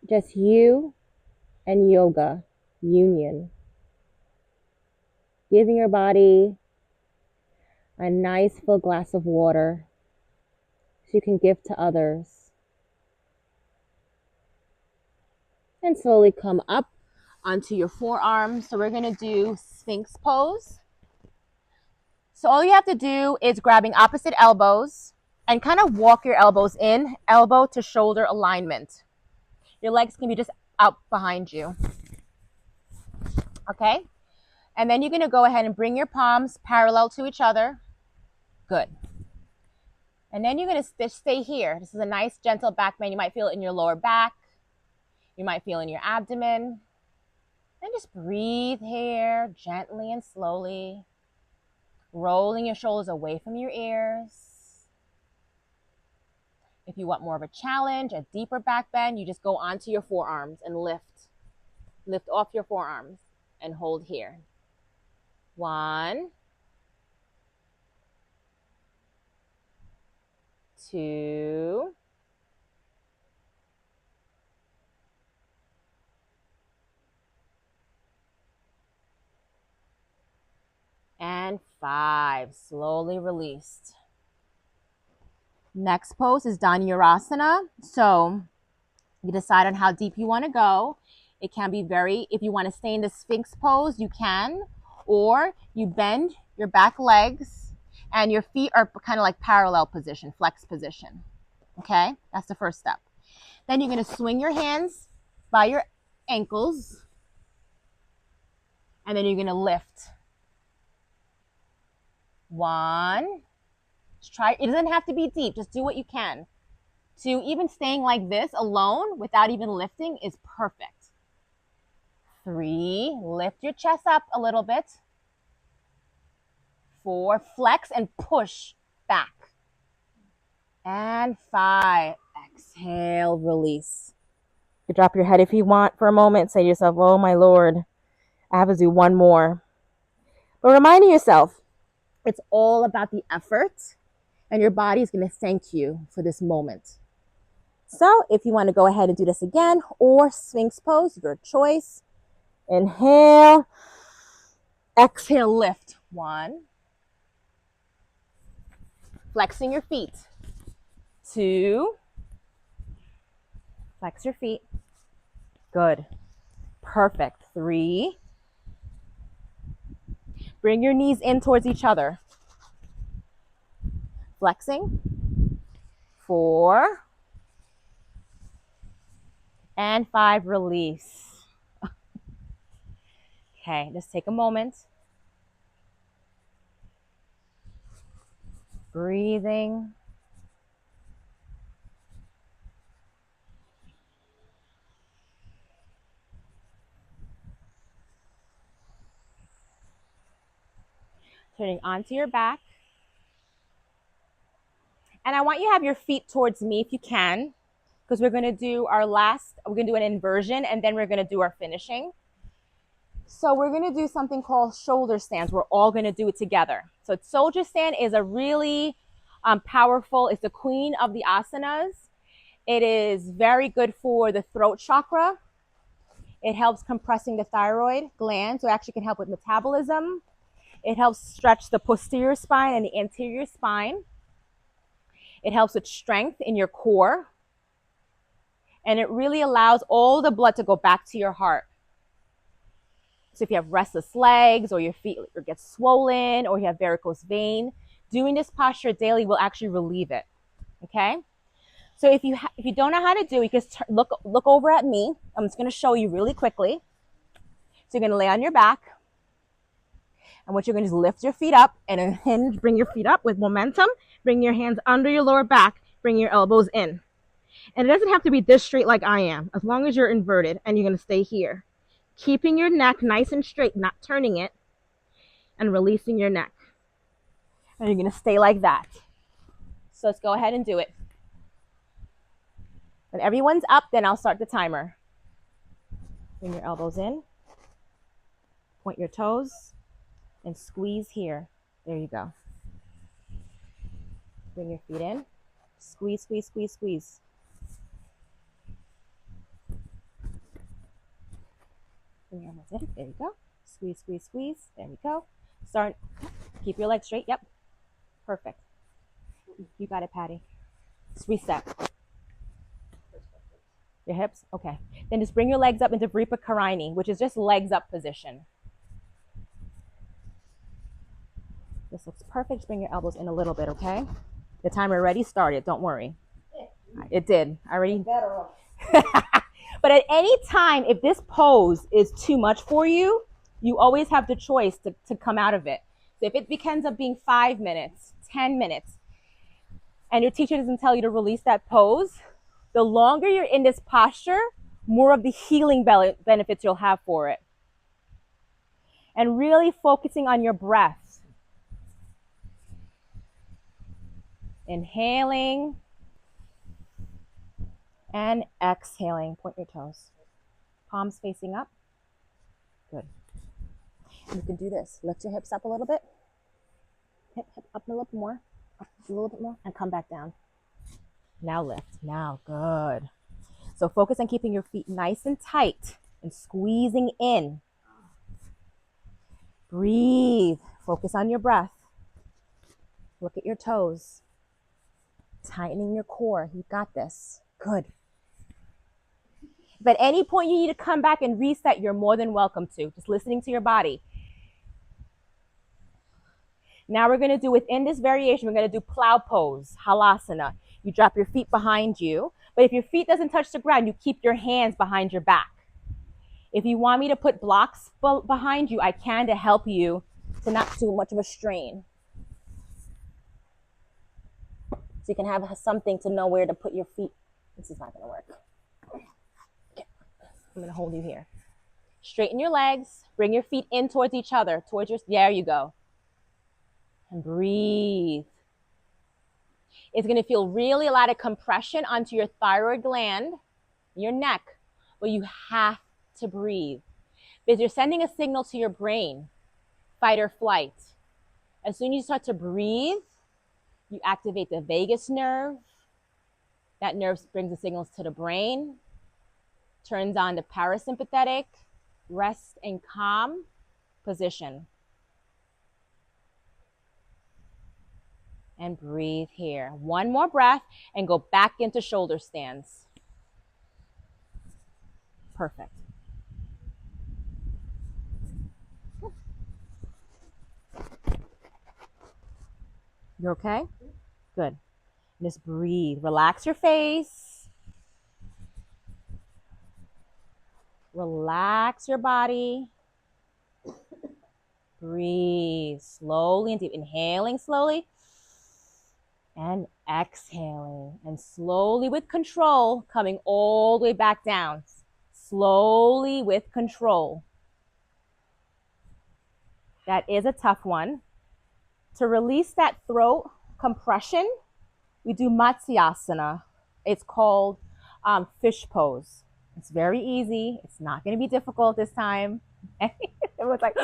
Just you and yoga, union. Giving your body a nice full glass of water so you can give to others. And slowly come up onto your forearms. So we're going to do Sphinx pose. So all you have to do is grabbing opposite elbows and kind of walk your elbows in, elbow to shoulder alignment. Your legs can be just out behind you. Okay? And then you're going to go ahead and bring your palms parallel to each other. Good. And then you're going to stay here. This is a nice gentle back bend. You might feel it in your lower back. You might feel it in your abdomen. And just breathe here gently and slowly. Rolling your shoulders away from your ears. If you want more of a challenge, a deeper back bend, you just go onto your forearms and lift. Lift off your forearms and hold here. 1, 2, and 5. Slowly released. Next pose is Dhanurasana. So you decide on how deep you want to go. It can be if you want to stay in the Sphinx pose, you can. Or you bend your back legs and your feet are kind of like parallel position, flex position. Okay, that's the first step. Then you're going to swing your hands by your ankles. And then you're going to lift. 1. Just try. It doesn't have to be deep. Just do what you can. 2, even staying like this alone without even lifting is perfect. 3, lift your chest up a little bit. 4, flex and push back. And 5, exhale, release. You drop your head if you want for a moment. Say to yourself, oh my Lord, I have to do one more. But reminding yourself, it's all about the effort, and your body is going to thank you for this moment. So if you want to go ahead and do this again, or Sphinx pose, your choice. Inhale, exhale, lift. 1, flexing your feet. 2, flex your feet. Good. Perfect. 3, bring your knees in towards each other. Flexing. 4, and 5, release. Okay, just take a moment. Breathing. Turning onto your back. And I want you to have your feet towards me if you can, because we're going to do we're going to do an inversion, and then we're going to do our finishing. So we're going to do something called shoulder stands. We're all going to do it together. So shoulder stand is a really powerful, it's the queen of the asanas. It is very good for the throat chakra. It helps compressing the thyroid gland, so it actually can help with metabolism. It helps stretch the posterior spine and the anterior spine. It helps with strength in your core. And it really allows all the blood to go back to your heart. So if you have restless legs, or your feet get swollen, or you have varicose vein, doing this posture daily will actually relieve it. Okay? So if you don't know how to do it, you just look over at me. I'm just going to show you really quickly. So you're going to lay on your back. And what you're going to do is lift your feet up and a hinge. Bring your feet up with momentum. Bring your hands under your lower back. Bring your elbows in. And it doesn't have to be this straight like I am, as long as you're inverted, and you're going to stay here. Keeping your neck nice and straight, not turning it, and releasing your neck. And you're going to stay like that. So let's go ahead and do it. When everyone's up, then I'll start the timer. Bring your elbows in. Point your toes. And squeeze here. There you go. Bring your feet in. Squeeze, squeeze, squeeze, squeeze. Bring your elbows in. There you go. Squeeze, squeeze, squeeze. There we go. Start. Keep your legs straight. Yep. Perfect. You got it, Patty. Just reset. Your hips? Okay. Then just bring your legs up into Vripa Karini, which is just legs up position. This looks perfect. Just bring your elbows in a little bit, okay? The timer already started. Don't worry. It did. I already. But at any time, if this pose is too much for you, you always have the choice to come out of it. So if it ends up being 5 minutes, 10 minutes, and your teacher doesn't tell you to release that pose, the longer you're in this posture, more of the healing benefits you'll have for it. And really focusing on your breath. Inhaling and exhaling. Point your toes. Palms facing up. Good. And you can do this. Lift your hips up a little bit. Hip up a little bit more. Up a little bit more. And come back down. Now lift. Now, good. So focus on keeping your feet nice and tight and squeezing in. Breathe. Focus on your breath. Look at your toes. Tightening your core. You got this. Good. If at any point you need to come back and reset, you're more than welcome to. Just listening to your body. Now we're going to do, within this variation, we're going to do plow pose, halasana. You drop your feet behind you. But if your feet doesn't touch the ground, you keep your hands behind your back. If you want me to put blocks behind you, I can, to help you to not too much of a strain. So you can have something to know where to put your feet. This is not going to work. Okay. I'm going to hold you here. Straighten your legs. Bring your feet in towards each other. There you go. And breathe. It's going to feel really a lot of compression onto your thyroid gland, your neck, but you have to breathe. Because you're sending a signal to your brain. fight or flight. As soon as you start to breathe, you activate the vagus nerve. That nerve brings the signals to the brain, turns on the parasympathetic, rest and calm position. And breathe here. One more breath and go back into shoulder stands. Perfect. You okay? Good. Just breathe. Relax your face. Relax your body. Breathe slowly and deep. Inhaling slowly and exhaling. And slowly with control, coming all the way back down. Slowly with control. That is a tough one. To release that throat compression, we do Matsyasana. It's called fish pose. It's very easy. It's not going to be difficult this time. Everyone's like,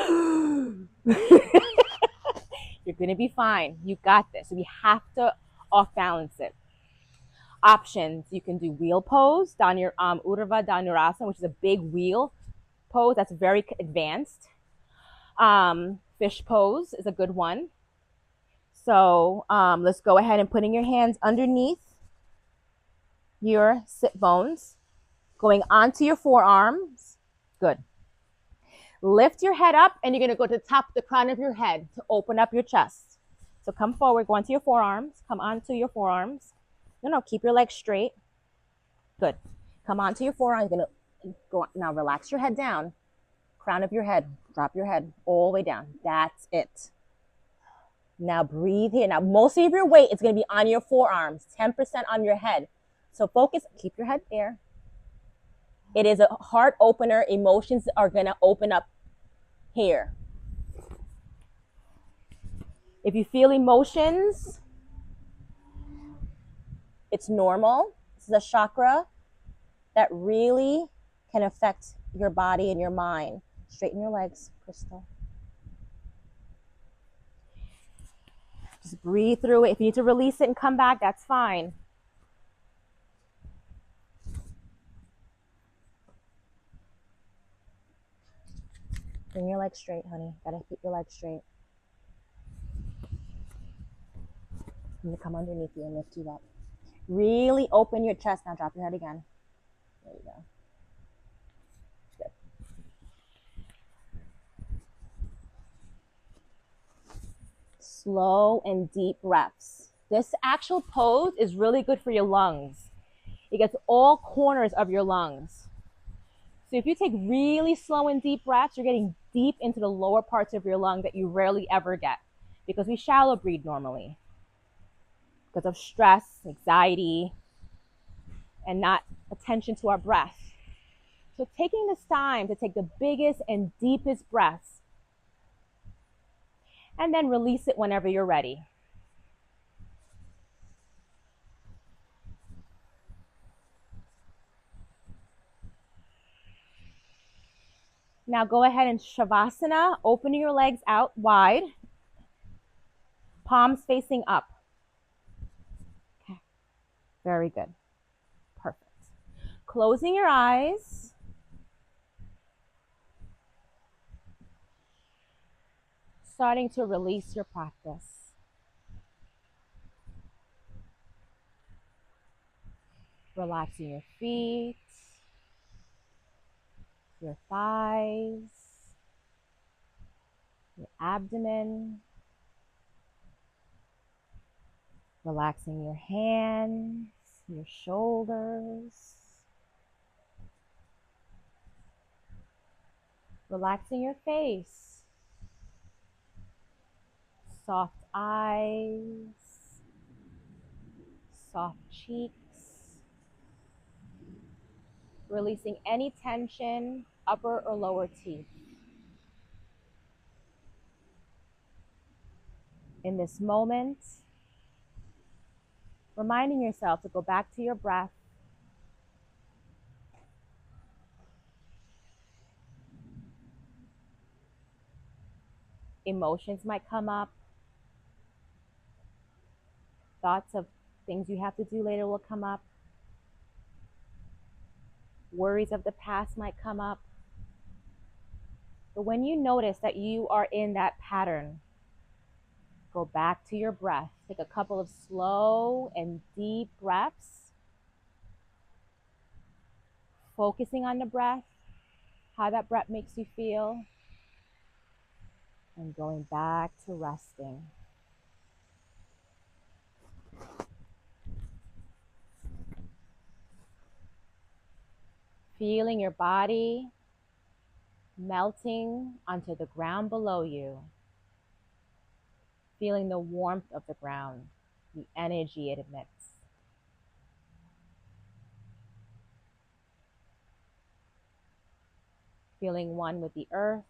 you're going to be fine. You got this. We have to off balance it. Options, you can do wheel pose, Urdhva Dhanurasana, which is a big wheel pose. That's very advanced. Fish pose is a good one. So let's go ahead and putting your hands underneath your sit bones, going onto your forearms. Good. Lift your head up and you're going to go to the top of the crown of your head to open up your chest. So come forward, go onto your forearms, come onto your forearms. No, keep your legs straight. Good. Come onto your forearms. You're going to go now, relax your head down. Crown of your head, drop your head all the way down. That's it. Now breathe here. Now most of your weight is going to be on your forearms, 10% on your head. So focus, keep your head there. It is a heart opener. Emotions are going to open up here. If you feel emotions, it's normal. This is a chakra that really can affect your body and your mind. Straighten your legs, Crystal. Just breathe through it. If you need to release it and come back, that's fine. Bring your legs straight, honey. Gotta keep your legs straight. I'm gonna come underneath you and lift you up. Really open your chest. Now drop your head again. There you go. Good. Slow and deep breaths. This actual pose is really good for your lungs. It gets all corners of your lungs. So if you take really slow and deep breaths, you're getting deep into the lower parts of your lung that you rarely ever get because we shallow breathe normally because of stress, anxiety, and not attention to our breath. So taking this time to take the biggest and deepest breaths and then release it whenever you're ready. Now go ahead and Shavasana, opening your legs out wide, palms facing up. Okay, very good. Perfect. Closing your eyes. Starting to release your practice. Relaxing your feet, your thighs, your abdomen. Relaxing your hands, your shoulders. Relaxing your face. Soft eyes, soft cheeks. Releasing any tension, upper or lower teeth. In this moment, reminding yourself to go back to your breath. Emotions might come up. Thoughts of things you have to do later will come up. Worries of the past might come up. But when you notice that you are in that pattern, go back to your breath. Take a couple of slow and deep breaths, focusing on the breath, how that breath makes you feel, and going back to resting. Feeling your body melting onto the ground below you. Feeling the warmth of the ground, the energy it emits. Feeling one with the earth.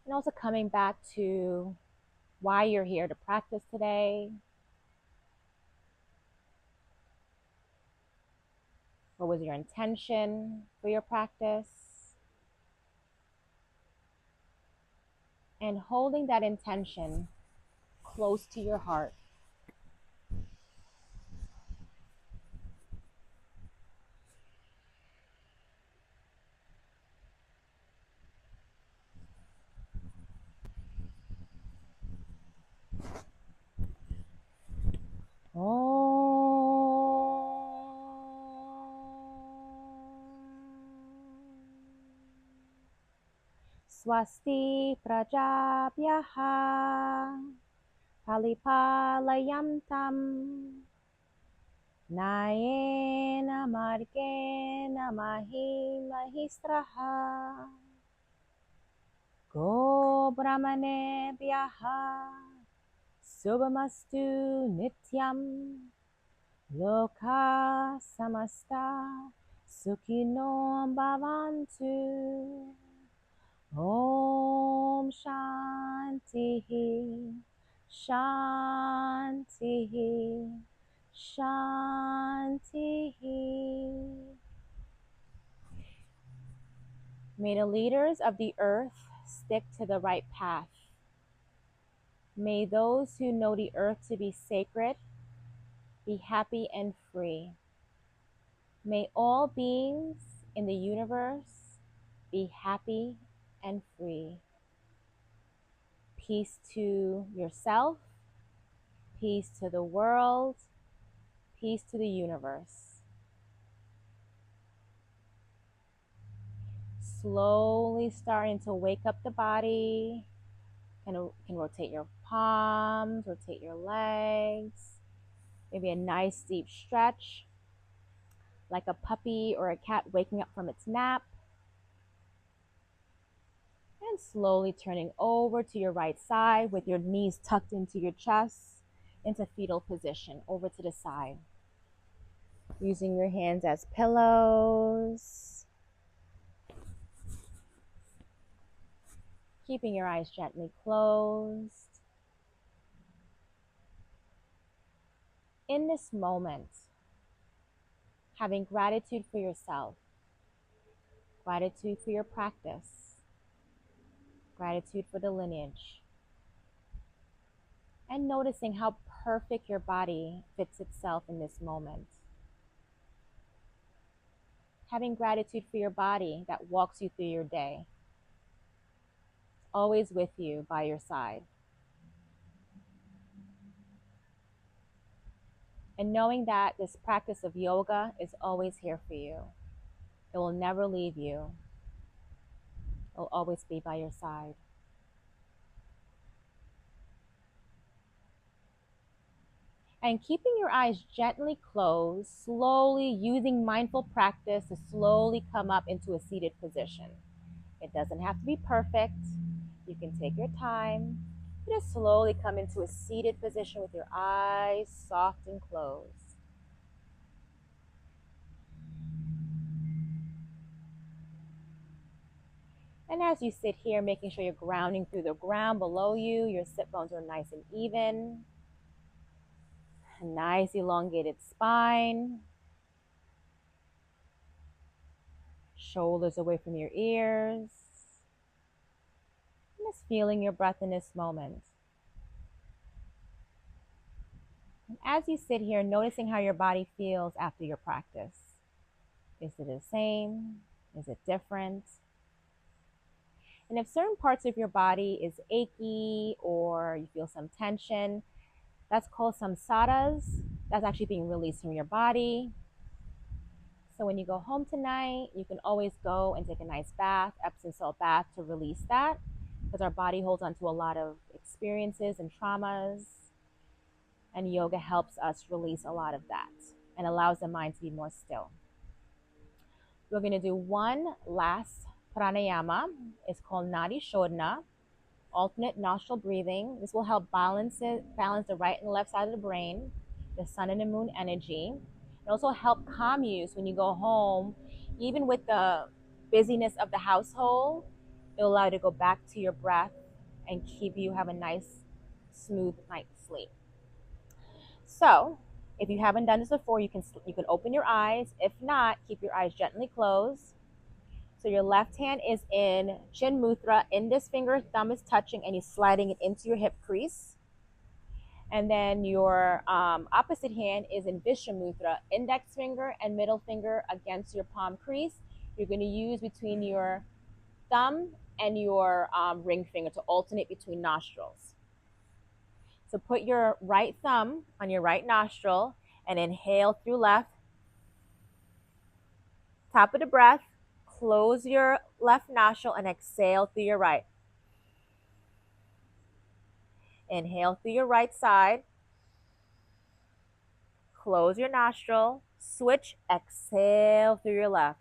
And also coming back to why you're here to practice today. What was your intention for your practice? And holding that intention close to your heart. Swasti prajabhyah palipalayamtam nayena margena mahi mahistraha go brahmanebhyah subhamastu nityam loka samasta sukhino bhavantu. Om Shanti, Shanti, Shanti. May the leaders of the earth stick to the right path. May those who know the earth to be sacred be happy and free. May all beings in the universe be happy and free. Peace to yourself, peace to the world, peace to the universe. Slowly starting to wake up the body. Can rotate your palms, rotate your legs. Maybe a nice deep stretch, like a puppy or a cat waking up from its nap. And slowly turning over to your right side with your knees tucked into your chest, into fetal position, over to the side. Using your hands as pillows. Keeping your eyes gently closed. In this moment, having gratitude for yourself, gratitude for your practice, gratitude for the lineage, and noticing how perfect your body fits itself in this moment. Having gratitude for your body that walks you through your day, always with you by your side. And knowing that this practice of yoga is always here for you. It will never leave you. It will always be by your side. And keeping your eyes gently closed, slowly using mindful practice to slowly come up into a seated position. It doesn't have to be perfect. You can take your time. Just slowly come into a seated position with your eyes soft and closed. And as you sit here, making sure you're grounding through the ground below you, your sit bones are nice and even. A nice elongated spine. Shoulders away from your ears. Just feeling your breath in this moment. And as you sit here, noticing how your body feels after your practice. Is it the same? Is it different? And if certain parts of your body is achy or you feel some tension, that's called samsaras. That's actually being released from your body. So when you go home tonight, you can always go and take a nice bath, Epsom salt bath, to release that, because our body holds on to a lot of experiences and traumas, and yoga helps us release a lot of that and allows the mind to be more still. We're going to do one last pranayama. It's called Nadi Shodhana, alternate nostril breathing. This will help balance the right and left side of the brain, the sun and the moon energy. It also help calm you. So when you go home, even with the busyness of the household, it'll allow you to go back to your breath and have a nice, smooth night's sleep. So if you haven't done this before, you can open your eyes. If not, keep your eyes gently closed. So your left hand is in Chin Mudra. Index finger, thumb is touching, and you're sliding it into your hip crease. And then your opposite hand is in Visha Mudra. Index finger and middle finger against your palm crease. You're going to use between your thumb and your ring finger to alternate between nostrils. So put your right thumb on your right nostril and inhale through left. Top of the breath, close your left nostril and exhale through your right. Inhale through your right side. Close your nostril. Switch, exhale through your left.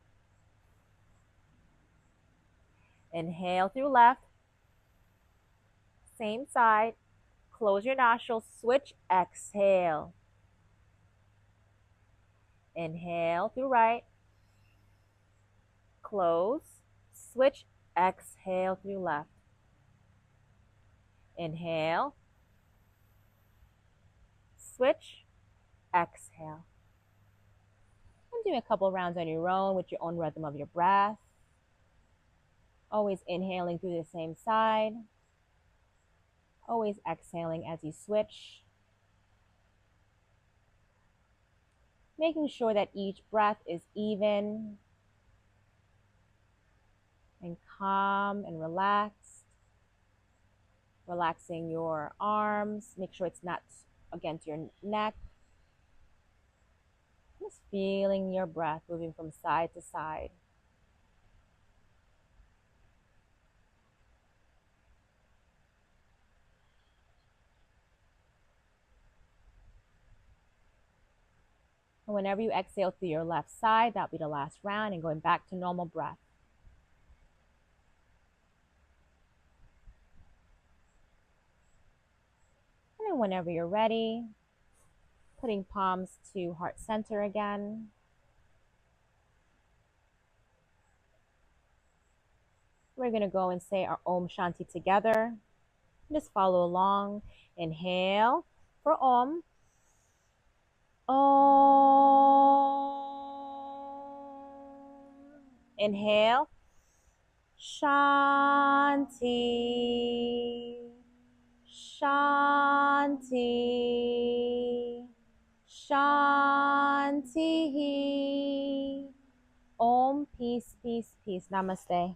Inhale through left. Same side. Close your nostril. Switch, exhale. Inhale through right. Close. Switch, exhale through left. Inhale. Switch, exhale. And do a couple rounds on your own with your own rhythm of your breath. Always inhaling through the same side. Always exhaling as you switch. Making sure that each breath is even and calm and relaxed. Relaxing your arms. Make sure it's not against your neck. Just feeling your breath moving from side to side. And whenever you exhale through your left side, that'll be the last round, and going back to normal breath. And then whenever you're ready, putting palms to heart center again. We're going to go and say our Om Shanti together. Just follow along. Inhale for Om. Om. Inhale. Shanti. Shanti. Shanti. Om, peace, peace, peace. Namaste.